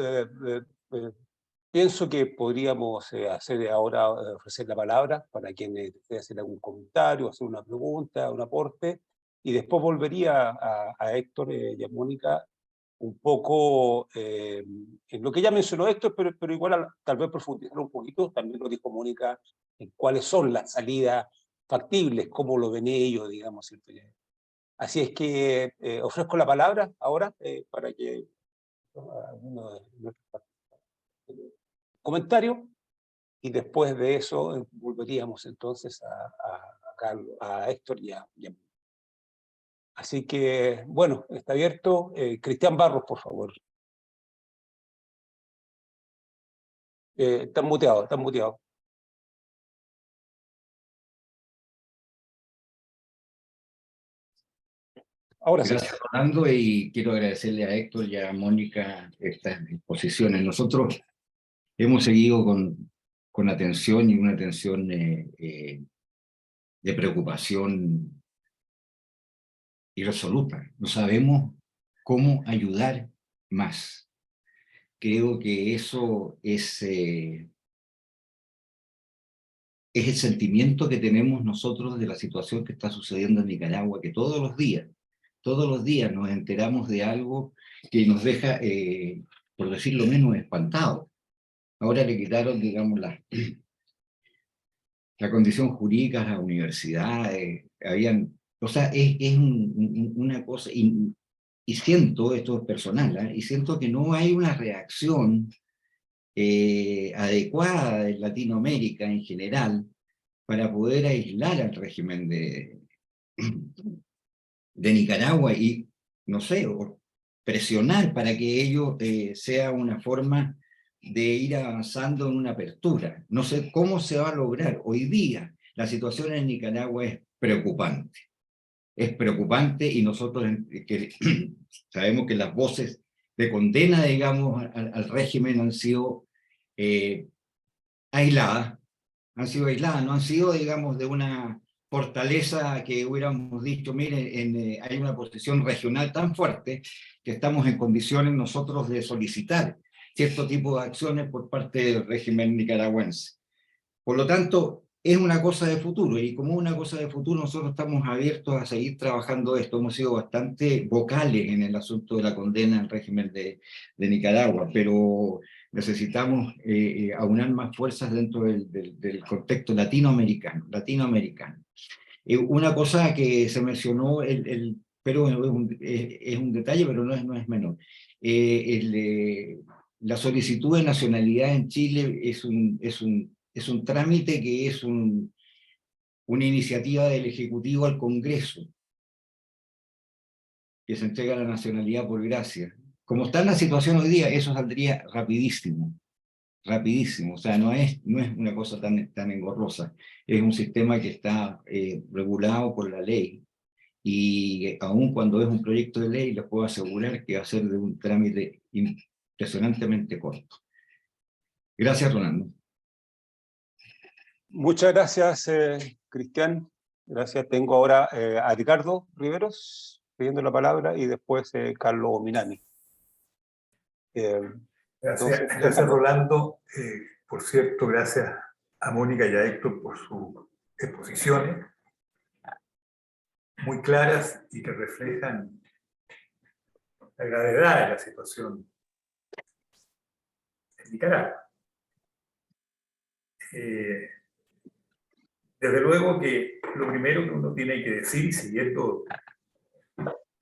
pienso que podríamos hacer ahora, ofrecer la palabra para quien desee hacer algún comentario, hacer una pregunta, un aporte, y después volvería a Héctor y a Mónica un poco en lo que ya mencionó Héctor, pero igual tal vez profundizar un poquito, también lo dijo Mónica, en cuáles son las salidas factibles, cómo lo ven ellos, digamos. Así es que ofrezco la palabra ahora para que alguno de nuestros participantes comentario, y después de eso volveríamos entonces a Héctor y a Así que, bueno, está abierto. Cristian Barros, por favor. Están muteados, están muteados. Ahora sí. Gracias, Rolando, y quiero agradecerle a Héctor y a Mónica estas exposiciones. Nosotros hemos seguido con atención y una atención de preocupación irresoluta. No sabemos cómo ayudar más. Creo que eso es el sentimiento que tenemos nosotros de la situación que está sucediendo en Nicaragua, que todos los días nos enteramos de algo que nos deja, por decirlo menos, espantados. Ahora le quitaron, digamos, la condición jurídica a las universidades, o sea, es una cosa, y siento, esto es personal, y siento que no hay una reacción adecuada de Latinoamérica en general para poder aislar al régimen de Nicaragua y, no sé, presionar para que ello sea una forma de ir avanzando en una apertura. No sé cómo se va a lograr. Hoy día la situación en Nicaragua es preocupante. Es preocupante y nosotros sabemos que las voces de condena, digamos, al régimen han sido aisladas, no han sido, digamos, de una fortaleza que hubiéramos dicho, mire, hay una posición regional tan fuerte que estamos en condiciones nosotros de solicitar cierto tipo de acciones por parte del régimen nicaragüense. Por lo tanto, es una cosa de futuro, y como una cosa de futuro nosotros estamos abiertos a seguir trabajando esto. Hemos sido bastante vocales en el asunto de la condena al régimen de Nicaragua, pero necesitamos aunar más fuerzas dentro del contexto latinoamericano. Una cosa que se mencionó, pero es un detalle, pero no es menor. La solicitud de nacionalidad en Chile es un trámite que es una iniciativa del Ejecutivo al Congreso, que se entrega la nacionalidad por gracia. Como está en la situación hoy día, eso saldría rapidísimo, o sea, no es una cosa tan engorrosa, es un sistema que está regulado por la ley, y aun cuando es un proyecto de ley, les puedo asegurar que va a ser de un trámite impresionantemente corto. Gracias, Rolando. Muchas gracias, Cristian. Gracias. Tengo ahora a Ricardo Riveros pidiendo la palabra y después Carlos Minami. Gracias, Rolando. Por cierto, gracias a Mónica y a Héctor por sus exposiciones muy claras y que reflejan la gravedad de la situación en Nicaragua. Desde luego que lo primero que uno tiene que decir, siguiendo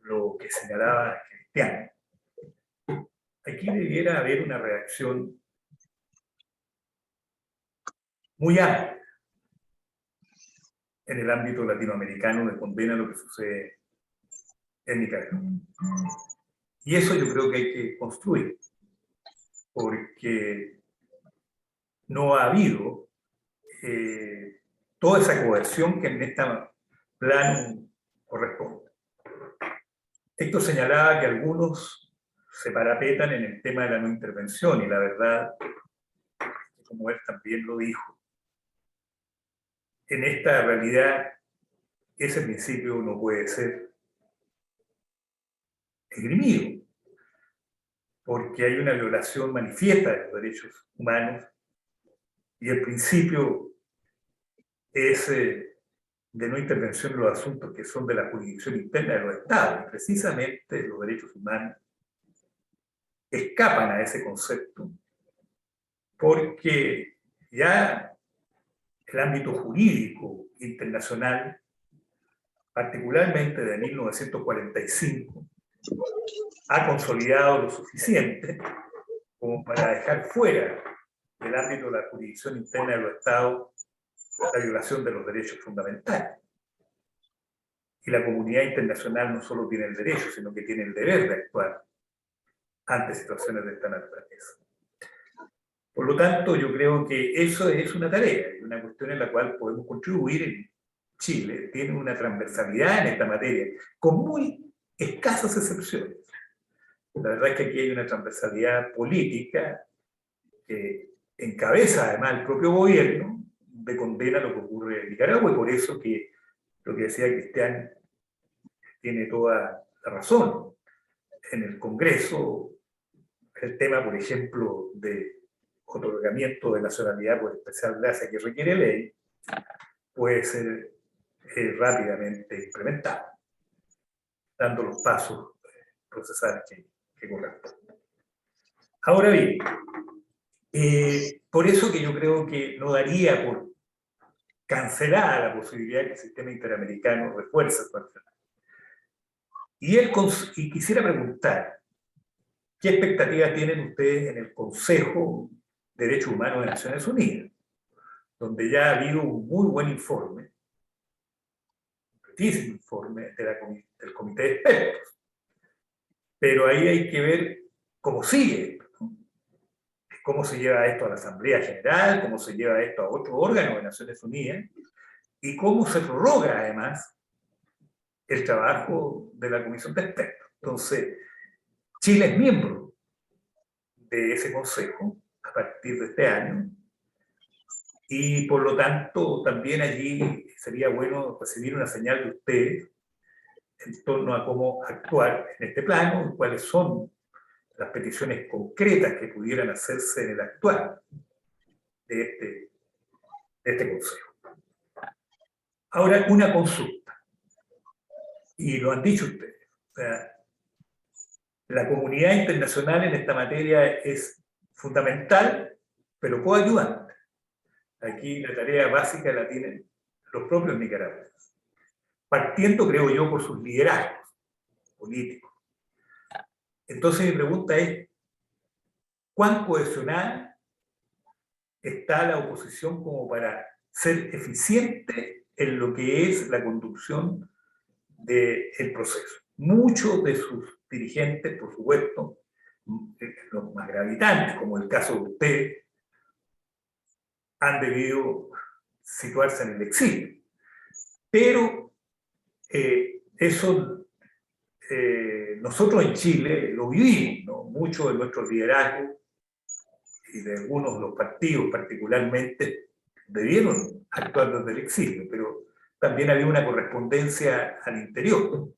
lo que señalaba Cristian, aquí debiera haber una reacción muy amplia en el ámbito latinoamericano de condena a lo que sucede en Nicaragua. Y eso yo creo que hay que construir, porque no ha habido toda esa coerción que en este plano corresponde. Héctor señalaba que algunos se parapetan en el tema de la no intervención, y la verdad, como él también lo dijo, en esta realidad ese principio no puede ser esgrimido, porque hay una violación manifiesta de los derechos humanos, y el principio es de no intervención en los asuntos que son de la jurisdicción interna de los estados. Y precisamente los derechos humanos escapan a ese concepto, porque ya el ámbito jurídico internacional, particularmente de 1945, ha consolidado lo suficiente como para dejar fuera del ámbito de la jurisdicción interna de los estados la violación de los derechos fundamentales. Y la comunidad internacional no solo tiene el derecho, sino que tiene el deber de actuar ante situaciones de esta naturaleza. Por lo tanto, yo creo que eso es una tarea, y una cuestión en la cual podemos contribuir. En Chile tiene una transversalidad en esta materia, con muy escasas excepciones. La verdad es que aquí hay una transversalidad política que encabeza además el propio gobierno, de condena lo que ocurre en Nicaragua, y por eso que lo que decía Cristian tiene toda la razón. En el Congreso, el tema, por ejemplo, de otorgamiento de nacionalidad por especial gracia que requiere ley, puede ser rápidamente implementado, dando los pasos procesales que corresponden. Ahora bien, por eso que yo creo que no daría por cancelada la posibilidad de que el sistema interamericano refuerce su acción. Y quisiera preguntar, ¿qué expectativas tienen ustedes en el Consejo de Derechos Humanos de Naciones Unidas? Donde ya ha habido un muy buen informe, completísimo informe del comité de expertos. Pero ahí hay que ver cómo sigue esto, ¿no? Cómo se lleva esto a la Asamblea General, cómo se lleva esto a otro órgano de Naciones Unidas, y cómo se prorroga además el trabajo de la Comisión de Expertos. Entonces, Chile es miembro de ese consejo a partir de este año, y por lo tanto también allí sería bueno recibir una señal de ustedes en torno a cómo actuar en este plano, cuáles son las peticiones concretas que pudieran hacerse en el actuar de este consejo. Ahora, una consulta, y lo han dicho ustedes, o sea, la comunidad internacional en esta materia es fundamental, pero coayudante. Aquí la tarea básica la tienen los propios nicaragüenses, partiendo, creo yo, por sus liderazgos políticos. Entonces mi pregunta es, ¿cuán cohesionada está la oposición como para ser eficiente en lo que es la conducción del proceso? Muchos de sus dirigentes, por supuesto, los más gravitantes, como el caso de ustedes, han debido situarse en el exilio. Pero eso nosotros en Chile lo vivimos, ¿no? Muchos de nuestros liderazgos y de algunos de los partidos particularmente debieron actuar desde el exilio, pero también había una correspondencia al interior.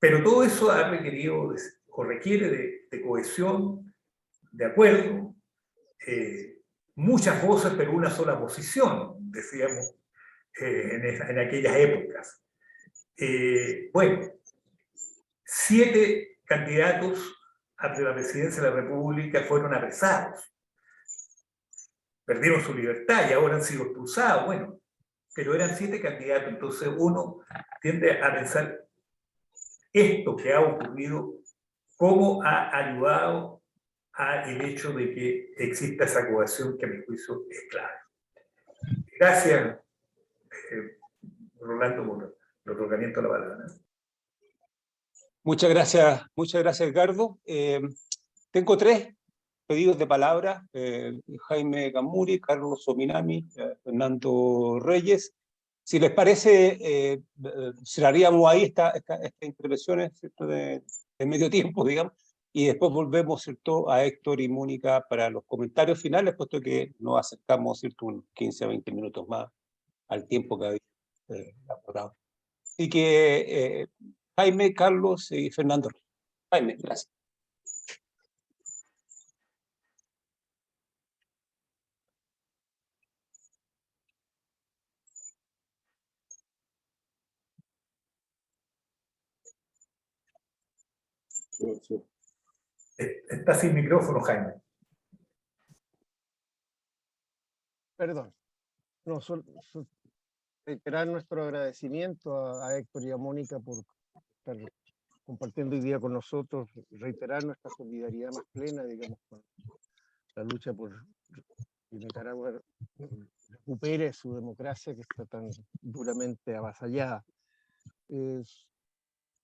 Pero todo eso ha requerido o requiere de cohesión, de acuerdo, muchas voces pero una sola posición, decíamos en aquellas épocas. Bueno, 7 candidatos a la presidencia de la República fueron apresados, perdieron su libertad y ahora han sido expulsados, bueno, pero eran 7 candidatos, entonces uno tiende a pensar esto que ha ocurrido, cómo ha ayudado al hecho de que exista esa cohesión que a mi juicio es clave. Gracias, Rolando, por el otorgamiento de la palabra. Muchas gracias, Edgardo. Tengo 3 pedidos de palabra, Jaime Gamuri, Carlos Ominami, Fernando Reyes. Si les parece, cerraríamos ahí estas intervenciones, ¿cierto? de medio tiempo, digamos, y después volvemos, ¿cierto? A Héctor y Mónica para los comentarios finales, puesto que nos acercamos, ¿cierto? Unos 15 a 20 minutos más al tiempo que había acordado. Así que Jaime, Carlos y Fernando. Jaime, gracias. Está sin micrófono, Jaime. Perdón. No, reiterar nuestro agradecimiento a Héctor y a Mónica por estar compartiendo hoy día con nosotros, reiterar nuestra solidaridad más plena, digamos, con la lucha por que Nicaragua recupere su democracia que está tan duramente avasallada.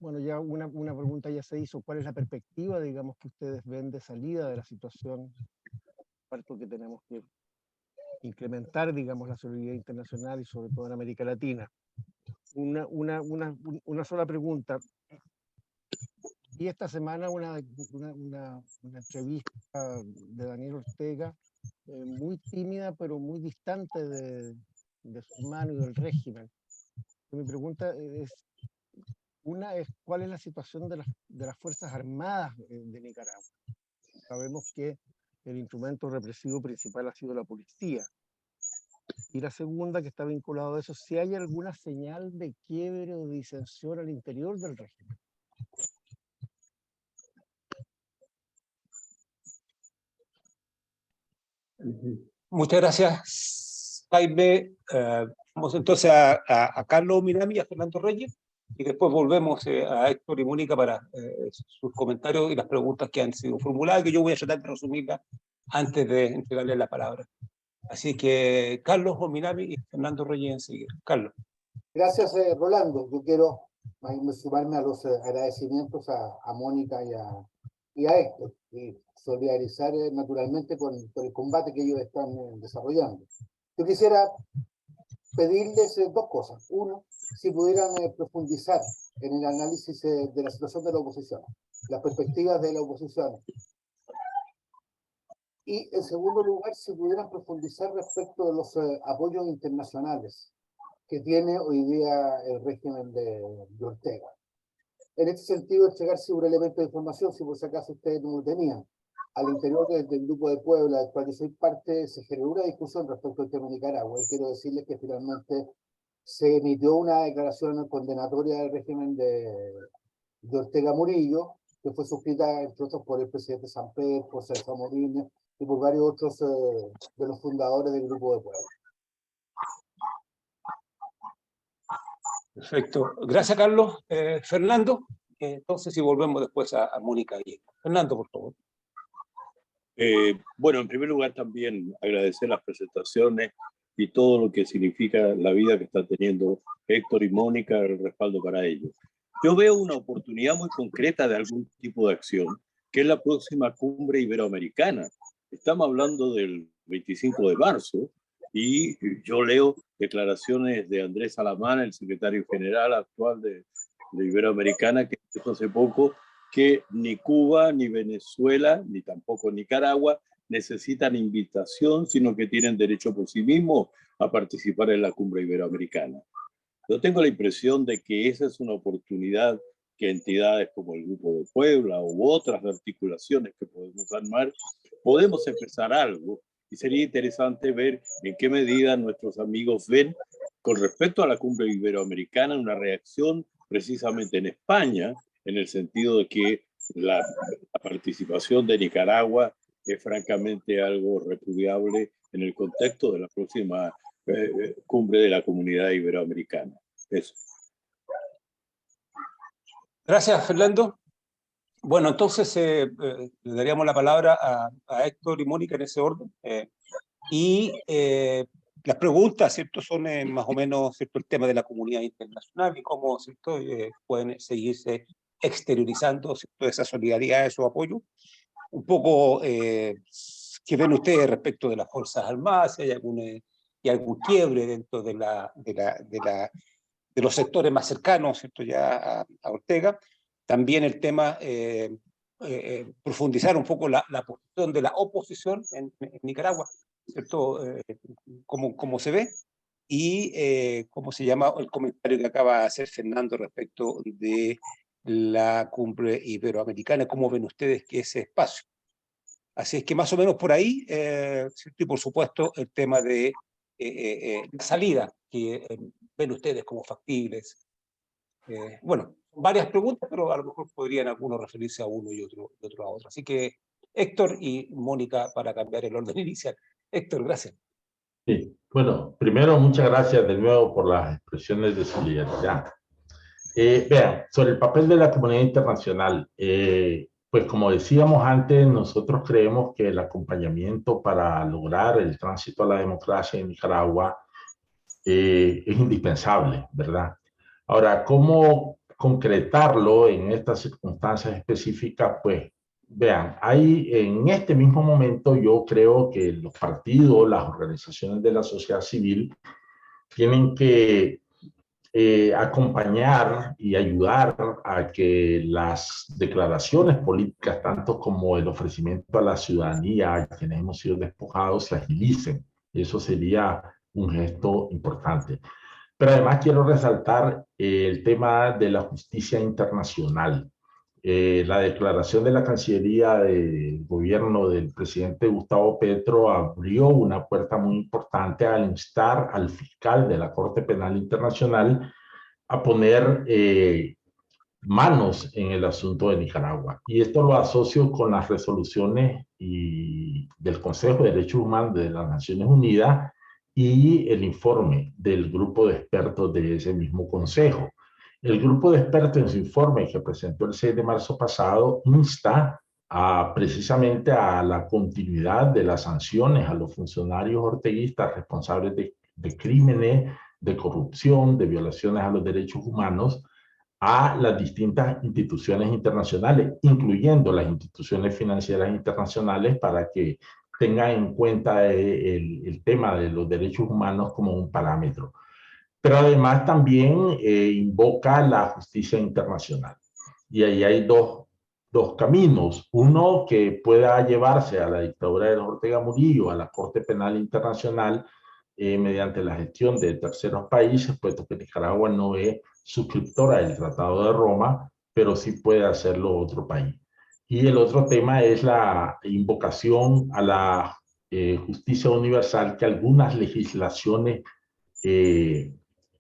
Bueno, ya una pregunta ya se hizo, ¿cuál es la perspectiva, digamos, que ustedes ven de salida de la situación? Parto que tenemos que incrementar, digamos, la solidaridad internacional y sobre todo en América Latina. Una sola pregunta. Y esta semana una entrevista de Daniel Ortega, muy tímida pero muy distante de su hermano y del régimen. Mi pregunta es, ¿cuál es la situación de las Fuerzas Armadas de Nicaragua? Sabemos que el instrumento represivo principal ha sido la policía. Y la segunda, que está vinculado a eso, si hay alguna señal de quiebre o disensión al interior del régimen. Muchas gracias, Jaime. Vamos entonces a Carlos Minami y a Fernando Reyes, y después volvemos a Héctor y Mónica para sus comentarios y las preguntas que han sido formuladas, que yo voy a tratar de resumirlas antes de entregarles la palabra. Así que Carlos Ominami y Fernando Reyes enseguida. Carlos. Gracias, Rolando. Yo quiero sumarme a los agradecimientos a Mónica y a Héctor, y solidarizar naturalmente con el combate que ellos están desarrollando. Yo quisiera pedirles dos cosas. Uno, si pudieran profundizar en el análisis de la situación de la oposición, las perspectivas de la oposición. Y en segundo lugar, si pudieran profundizar respecto de los apoyos internacionales que tiene hoy día el régimen de Ortega. En este sentido, entregarse un elemento de información, si por si acaso ustedes no lo tenían. Al interior del Grupo de Puebla, del cual yo soy parte, se generó una discusión respecto al tema de Nicaragua. Y quiero decirles que finalmente se emitió una declaración condenatoria del régimen de Ortega Murillo, que fue suscrita, entre otros, por el presidente Samper, por Sergio Morín y por varios otros de los fundadores del Grupo de Puebla. Perfecto. Gracias, Carlos. Fernando, entonces si volvemos después a Mónica y Fernando, por favor. Bueno, en primer lugar también agradecer las presentaciones y todo lo que significa la vida que están teniendo Héctor y Mónica, el respaldo para ellos. Yo veo una oportunidad muy concreta de algún tipo de acción, que es la próxima cumbre iberoamericana. Estamos hablando del 25 de marzo, y yo leo declaraciones de Andrés Salamán, el secretario general actual de Iberoamericana, que dijo hace poco que ni Cuba, ni Venezuela, ni tampoco Nicaragua necesitan invitación, sino que tienen derecho por sí mismos a participar en la cumbre iberoamericana. Yo tengo la impresión de que esa es una oportunidad que entidades como el Grupo de Puebla u otras articulaciones que podemos armar, podemos empezar algo. Y sería interesante ver en qué medida nuestros amigos ven, con respecto a la cumbre iberoamericana, una reacción precisamente en España, en el sentido de que la participación de Nicaragua es francamente algo repudiable en el contexto de la próxima cumbre de la Comunidad Iberoamericana. Eso. Gracias, Fernando. Bueno, entonces le daríamos la palabra a Héctor y Mónica en ese orden. Las preguntas, ¿cierto?, son más o menos, ¿cierto?, el tema de la comunidad internacional y cómo, ¿cierto?, pueden seguirse exteriorizando, ¿cierto?, esa solidaridad, esos apoyos. Un poco, ¿qué ven ustedes respecto de las Fuerzas Armadas? Si hay algún quiebre dentro de los sectores más cercanos, ¿cierto?, ya a Ortega. También el tema, profundizar un poco la posición de la oposición en Nicaragua, ¿cierto? Cómo se ve, y cómo se llama el comentario que acaba de hacer Fernando respecto de la cumbre iberoamericana, cómo ven ustedes que ese espacio. Así es que más o menos por ahí, ¿cierto? Y por supuesto el tema de la salida que ven ustedes como factibles. Bueno, varias preguntas, pero a lo mejor podrían algunos referirse a uno y otro a otro. Así que Héctor y Mónica para cambiar el orden inicial. Héctor, gracias. Sí, bueno, primero muchas gracias de nuevo por las expresiones de solidaridad. Vean, sobre el papel de la comunidad internacional, pues como decíamos antes, nosotros creemos que el acompañamiento para lograr el tránsito a la democracia en Nicaragua es indispensable, ¿verdad? Ahora, ¿cómo concretarlo en estas circunstancias específicas? Pues, vean, hay en este mismo momento yo creo que los partidos, las organizaciones de la sociedad civil tienen que acompañar y ayudar a que las declaraciones políticas, tanto como el ofrecimiento a la ciudadanía, a quienes hemos sido despojados, se agilicen. Eso sería un gesto importante. Pero además quiero resaltar el tema de la justicia internacional. La declaración de la Cancillería del gobierno del presidente Gustavo Petro abrió una puerta muy importante al instar al fiscal de la Corte Penal Internacional a poner manos en el asunto de Nicaragua. Y esto lo asocio con las resoluciones del Consejo de Derechos Humanos de las Naciones Unidas y el informe del grupo de expertos de ese mismo consejo. El grupo de expertos en su informe que presentó el 6 de marzo pasado insta precisamente a la continuidad de las sanciones a los funcionarios orteguistas responsables de crímenes de corrupción, de violaciones a los derechos humanos, a las distintas instituciones internacionales, incluyendo las instituciones financieras internacionales, para que tengan en cuenta el tema de los derechos humanos como un parámetro. Pero además también invoca la justicia internacional. Y ahí hay dos caminos. Uno, que pueda llevarse a la dictadura de Ortega Murillo a la Corte Penal Internacional mediante la gestión de terceros países, puesto que Nicaragua no es suscriptora del Tratado de Roma, pero sí puede hacerlo otro país. Y el otro tema es la invocación a la justicia universal que algunas legislaciones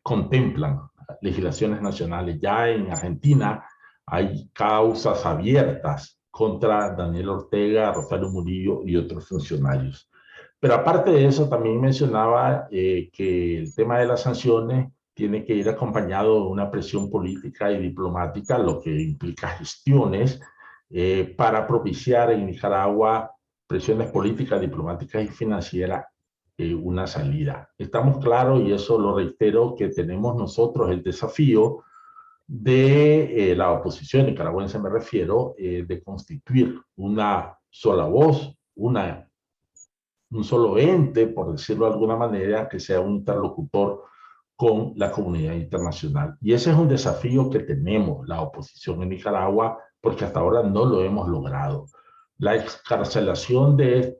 contemplan, legislaciones nacionales. Ya en Argentina hay causas abiertas contra Daniel Ortega, Rosario Murillo y otros funcionarios. Pero aparte de eso, también mencionaba que el tema de las sanciones tiene que ir acompañado de una presión política y diplomática, lo que implica gestiones para propiciar en Nicaragua presiones políticas, diplomáticas y financieras una salida. Estamos claros, y eso lo reitero, que tenemos nosotros el desafío de la oposición nicaragüense, me refiero, de constituir una sola voz, un solo ente, por decirlo de alguna manera, que sea un interlocutor con la comunidad internacional. Y ese es un desafío que tenemos la oposición en Nicaragua, porque hasta ahora no lo hemos logrado. La excarcelación de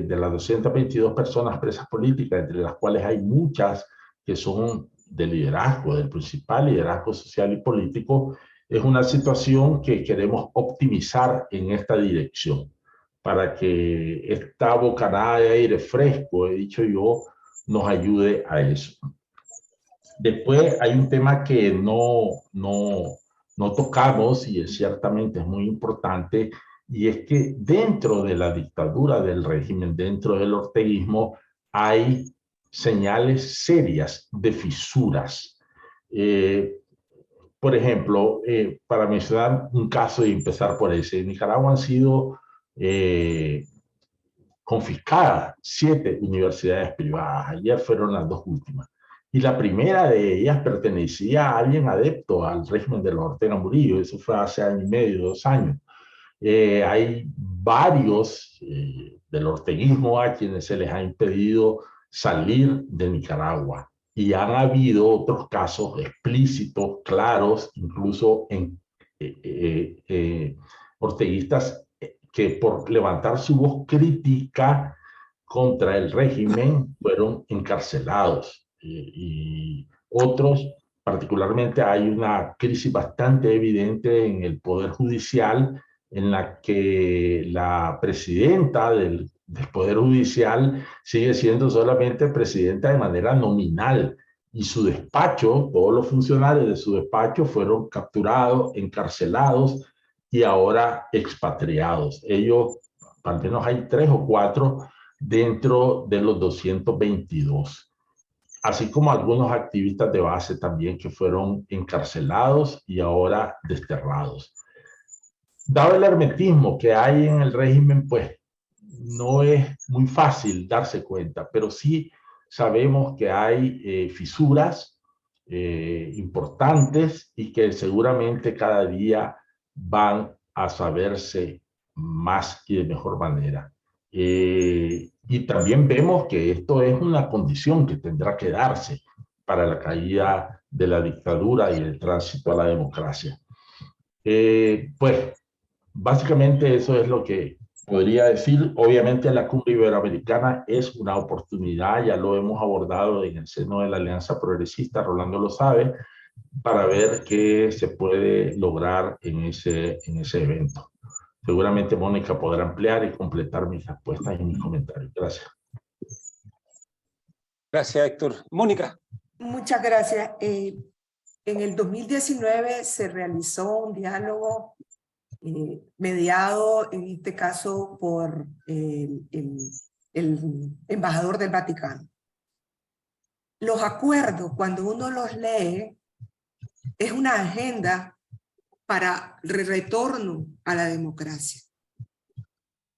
las 222 personas presas políticas, entre las cuales hay muchas que son de liderazgo, del principal liderazgo social y político, es una situación que queremos optimizar en esta dirección, para que esta bocanada de aire fresco, he dicho yo, nos ayude a eso. Después hay un tema que no tocamos, y ciertamente es muy importante, y es que dentro de la dictadura del régimen, dentro del orteguismo, hay señales serias de fisuras. Por ejemplo, para mencionar un caso y empezar por ese, en Nicaragua han sido confiscadas 7 universidades privadas. Ayer fueron las 2 últimas. Y la primera de ellas pertenecía a alguien adepto al régimen de los Ortega Murillo. Eso fue hace año y medio, 2 años. Hay varios del orteguismo a quienes se les ha impedido salir de Nicaragua. Y han habido otros casos explícitos, claros, incluso en orteguistas que por levantar su voz crítica contra el régimen fueron encarcelados. Y otros, particularmente, hay una crisis bastante evidente en el Poder Judicial, en la que la presidenta del Poder Judicial sigue siendo solamente presidenta de manera nominal, y su despacho, todos los funcionarios de su despacho fueron capturados, encarcelados y ahora expatriados. Ellos, al menos hay 3 o 4 dentro de los 222. Así como algunos activistas de base también que fueron encarcelados y ahora desterrados. Dado el hermetismo que hay en el régimen, pues no es muy fácil darse cuenta, pero sí sabemos que hay fisuras importantes y que seguramente cada día van a saberse más y de mejor manera. Y también vemos que esto es una condición que tendrá que darse para la caída de la dictadura y el tránsito a la democracia. Pues básicamente eso es lo que podría decir. Obviamente la Cumbre Iberoamericana es una oportunidad, ya lo hemos abordado en el seno de la Alianza Progresista, Rolando lo sabe, para ver qué se puede lograr en ese evento. Seguramente Mónica podrá ampliar y completar mis respuestas y mis comentarios. Gracias. Gracias, Héctor. Mónica. Muchas gracias. En el 2019 se realizó un diálogo mediado, en este caso, por el embajador del Vaticano. Los acuerdos, cuando uno los lee, es una agenda para el retorno a la democracia.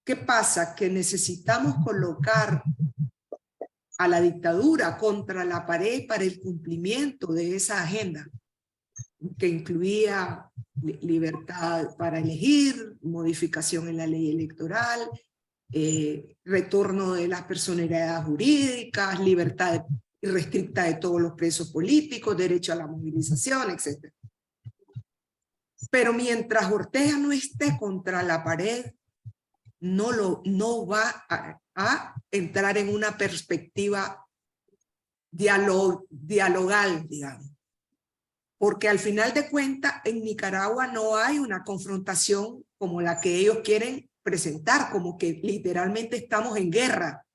¿Qué pasa? Que necesitamos colocar a la dictadura contra la pared para el cumplimiento de esa agenda, que incluía libertad para elegir, modificación en la ley electoral, retorno de las personalidades jurídicas, libertad irrestricta de todos los presos políticos, derecho a la movilización, etc. Pero mientras Ortega no esté contra la pared, no va a entrar en una perspectiva dialogal, digamos. Porque al final de cuentas, en Nicaragua no hay una confrontación como la que ellos quieren presentar, como que literalmente estamos en guerra.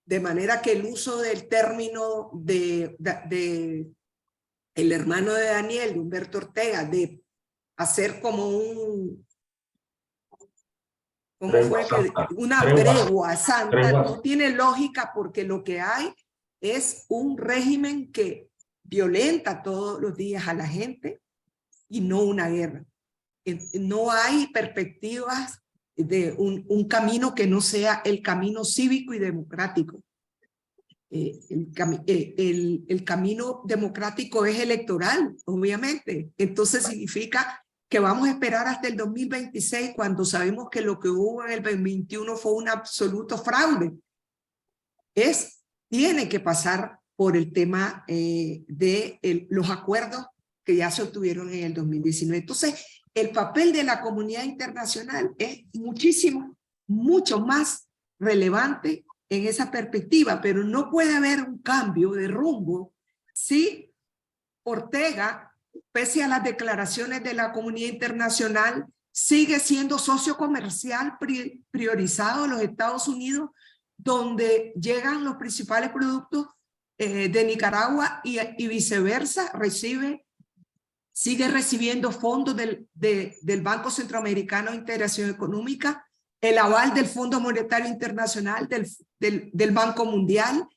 De manera que el uso del término de el hermano de Daniel, de Humberto Ortega, de hacer como una tregua santa, no tiene lógica, porque lo que hay es un régimen que violenta todos los días a la gente y no una guerra. No hay perspectivas de un camino que no sea el camino cívico y democrático. El camino democrático es electoral, obviamente. Entonces significa que vamos a esperar hasta el 2026, cuando sabemos que lo que hubo en el 2021 fue un absoluto fraude. Tiene que pasar por el tema de los acuerdos que ya se obtuvieron en el 2019. Entonces, el papel de la comunidad internacional es mucho más relevante en esa perspectiva, pero no puede haber un cambio de rumbo si Ortega, pese a las declaraciones de la comunidad internacional, sigue siendo socio comercial priorizado de los Estados Unidos, donde llegan los principales productos de Nicaragua y viceversa, sigue recibiendo fondos del Banco Centroamericano de Integración Económica, el aval del Fondo Monetario Internacional, del Banco Mundial,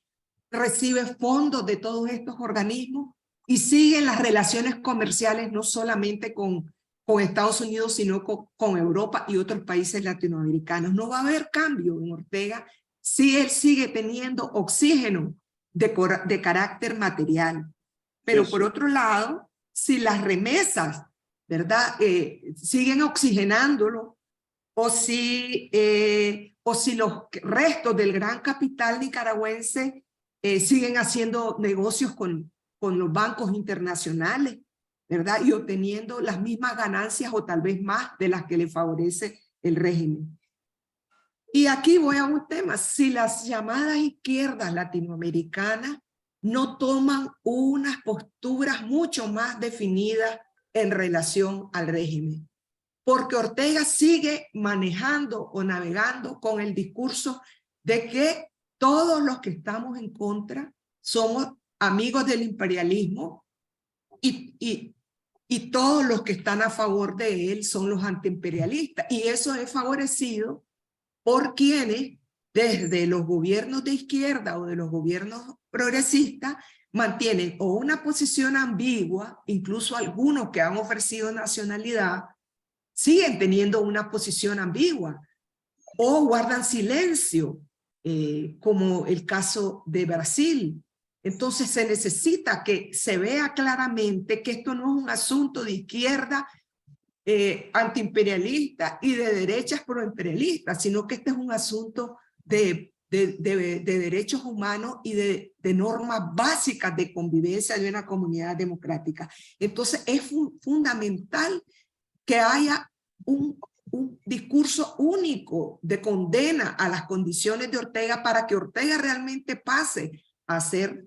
recibe fondos de todos estos organismos y siguen las relaciones comerciales no solamente con Estados Unidos, sino con Europa y otros países latinoamericanos. No va a haber cambio en Ortega si él sigue teniendo oxígeno de carácter material. Pero por otro lado, si las remesas, ¿verdad?, siguen oxigenándolo, o si los restos del gran capital nicaragüense siguen haciendo negocios con los bancos internacionales, ¿verdad?, y obteniendo las mismas ganancias o tal vez más de las que le favorece el régimen. Y aquí voy a un tema: si las llamadas izquierdas latinoamericanas no toman unas posturas mucho más definidas en relación al régimen, porque Ortega sigue manejando o navegando con el discurso de que todos los que estamos en contra somos amigos del imperialismo y todos los que están a favor de él son los antiimperialistas. Y eso es favorecido por quienes, desde los gobiernos de izquierda o de los gobiernos progresistas, mantienen o una posición ambigua, incluso algunos que han ofrecido nacionalidad, siguen teniendo una posición ambigua, o guardan silencio, como el caso de Brasil. Entonces se necesita que se vea claramente que esto no es un asunto de izquierda antiimperialista y de derechas proimperialistas, sino que este es un asunto de derechos humanos y de normas básicas de convivencia de una comunidad democrática. Entonces es fundamental que haya un discurso único de condena a las condiciones de Ortega, para que Ortega realmente pase a ser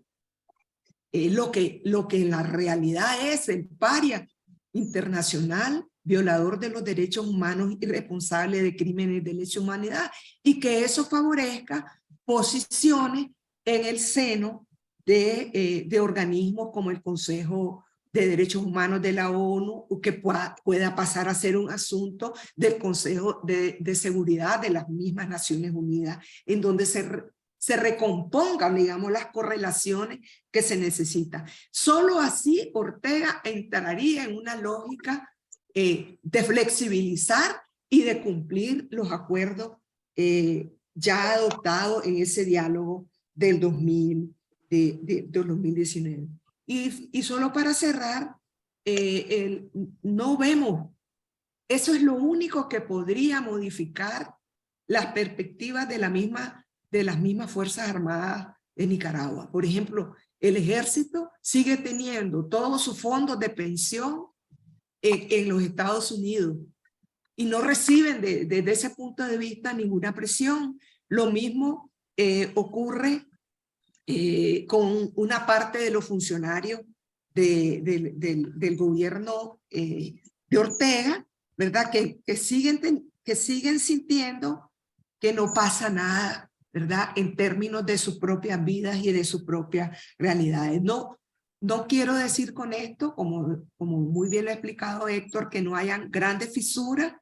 lo que en la realidad es el paria internacional, violador de los derechos humanos y responsable de crímenes de lesa humanidad, y que eso favorezca posiciones en el seno de organismos como el Consejo de Derechos Humanos de la ONU, que pueda pasar a ser un asunto del Consejo de Seguridad de las mismas Naciones Unidas, en donde se recompongan, digamos, las correlaciones que se necesitan. Solo así Ortega entraría en una lógica de flexibilizar y de cumplir los acuerdos de ya adoptado en ese diálogo del 2019. Y solo para cerrar, no vemos, eso es lo único que podría modificar las perspectivas de las mismas Fuerzas Armadas de Nicaragua. Por ejemplo, el ejército sigue teniendo todos sus fondos de pensión en los Estados Unidos y no reciben desde ese punto de vista ninguna presión. Lo mismo ocurre con una parte de los funcionarios del gobierno de Ortega, ¿verdad? Que siguen sintiendo que no pasa nada, ¿verdad? En términos de sus propias vidas y de sus propias realidades. No quiero decir con esto, como muy bien lo ha explicado Héctor, que no hayan grandes fisuras.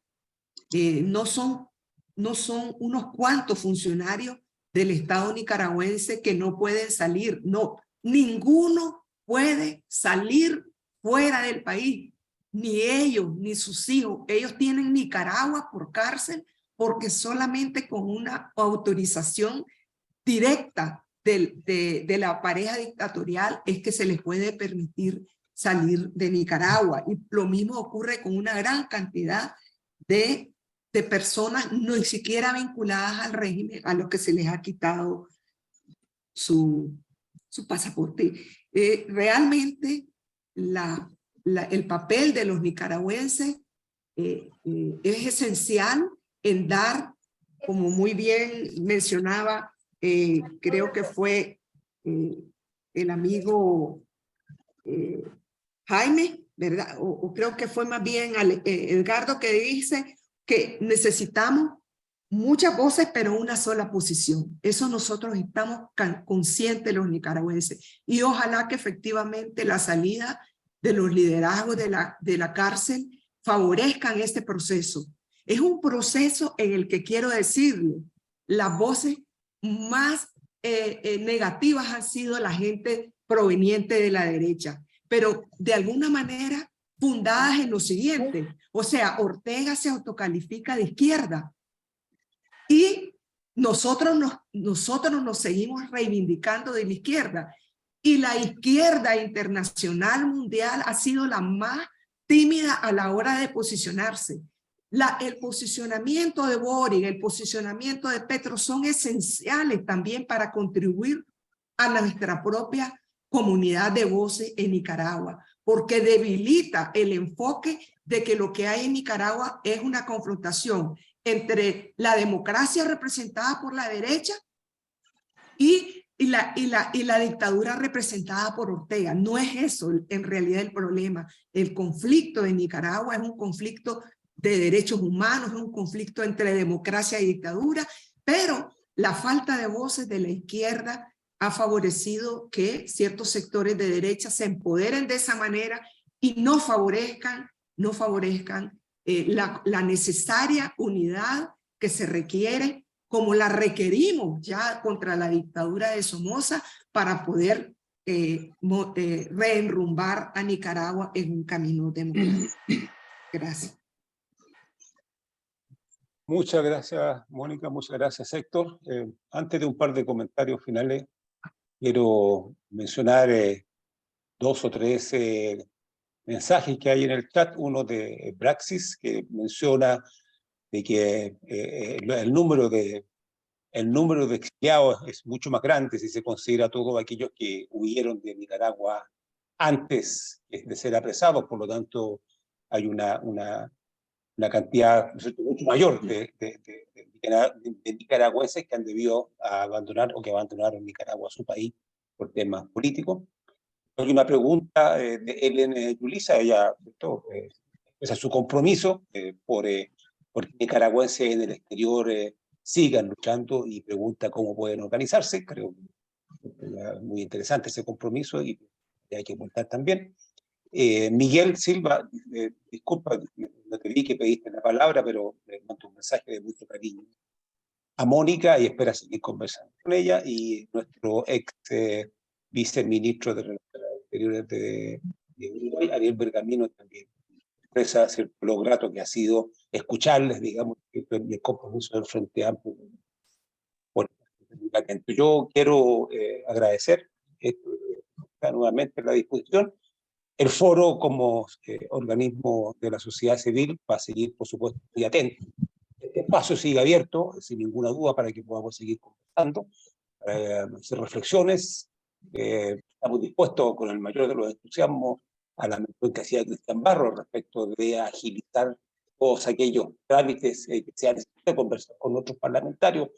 No son unos cuantos funcionarios del Estado nicaragüense que no pueden salir. No, ninguno puede salir fuera del país. Ni ellos, ni sus hijos. Ellos tienen Nicaragua por cárcel porque solamente con una autorización directa de la pareja dictatorial es que se les puede permitir salir de Nicaragua. Y lo mismo ocurre con una gran cantidad de personas ni siquiera vinculadas al régimen, a los que se les ha quitado su pasaporte. Realmente el papel de los nicaragüenses es esencial en dar, como muy bien mencionaba, creo que fue el amigo Jaime, ¿verdad? O creo que fue más bien Edgardo que dice que necesitamos muchas voces, pero una sola posición. Eso nosotros estamos conscientes los nicaragüenses. Y ojalá que efectivamente la salida de los liderazgos de la cárcel favorezcan este proceso. Es un proceso en el que quiero decirle, las voces más negativas han sido la gente proveniente de la derecha, pero de alguna manera fundadas en lo siguiente. O sea, Ortega se autocalifica de izquierda y nosotros nos seguimos reivindicando de la izquierda. Y la izquierda internacional mundial ha sido la más tímida a la hora de posicionarse. El posicionamiento de Boric, el posicionamiento de Petro son esenciales también para contribuir a nuestra propia comunidad de voces en Nicaragua, porque debilita el enfoque de que lo que hay en Nicaragua es una confrontación entre la democracia representada por la derecha y la dictadura representada por Ortega. No es eso en realidad el problema. El conflicto en Nicaragua es un conflicto de derechos humanos, es un conflicto entre democracia y dictadura, pero la falta de voces de la izquierda ha favorecido que ciertos sectores de derecha se empoderen de esa manera y no favorezcan la necesaria unidad que se requiere, como la requerimos ya contra la dictadura de Somoza, para poder reenrumbar a Nicaragua en un camino democrático. Gracias. Muchas gracias, Mónica. Muchas gracias, Héctor. Antes de un par de comentarios finales, quiero mencionar 2 o 3 mensajes que hay en el chat. Uno de Praxis, que menciona de que el número de exiliados es mucho más grande si se considera todos aquellos que huyeron de Nicaragua antes de ser apresados. Por lo tanto, hay una cantidad mucho mayor de nicaragüenses que han debido abandonar o que abandonaron Nicaragua, su país, por temas políticos. Hay una pregunta de Ellen Yulisa. Ella expresa su compromiso por nicaragüenses en el exterior sigan luchando, y pregunta cómo pueden organizarse. Creo que es muy interesante ese compromiso y hay que contar también. Miguel Silva, disculpa, no te vi que pediste la palabra, pero le mando un mensaje de mucho cariño a Mónica y espera seguir conversando con ella. Y nuestro ex viceministro de Relaciones Exteriores de Uruguay, Ariel Bergamino, también expresa lo grato que ha sido escucharles, digamos, el compromiso del Frente Amplio evento. Yo quiero agradecer nuevamente la disposición. El foro, como organismo de la sociedad civil, va a seguir, por supuesto, muy atento. Este espacio sigue abierto, sin ninguna duda, para que podamos seguir conversando, hacer reflexiones. Estamos dispuestos, con el mayor de los entusiasmos, a la mención que hacía Cristian Barro respecto de agilizar todos aquellos trámites que sea necesario conversar con otros parlamentarios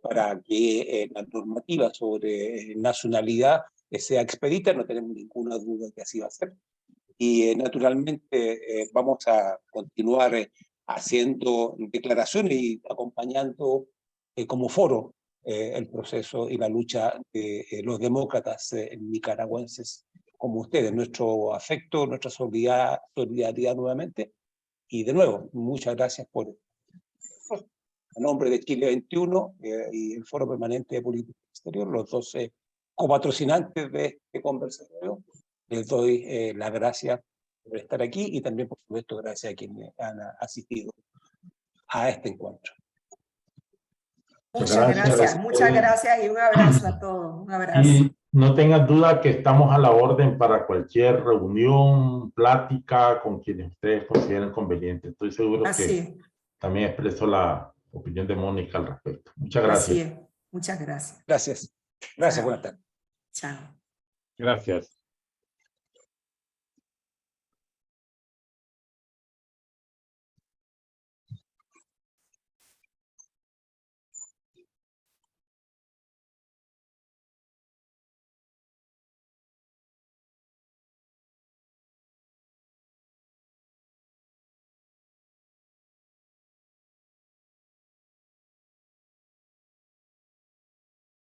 para que la normativa sobre nacionalidad sea expedita. No tenemos ninguna duda que así va a ser. Y naturalmente vamos a continuar haciendo declaraciones y acompañando como foro el proceso y la lucha de los demócratas nicaragüenses como ustedes. Nuestro afecto, nuestra solidaridad nuevamente. Y de nuevo, muchas gracias por, a nombre de Chile 21 y el Foro Permanente de Política Exterior, los 12 copatrocinantes de este conversatorio, les doy las gracias por estar aquí y también, por supuesto, gracias a quienes han asistido a este encuentro. Muchas gracias y un abrazo a todos. Un abrazo. Y no tengan duda que estamos a la orden para cualquier reunión, plática con quienes ustedes consideren conveniente. Estoy seguro que también expreso la opinión de Mónica al respecto. Muchas gracias. Así es. Muchas gracias. Gracias. Gracias, buenas tardes. Chao. Gracias.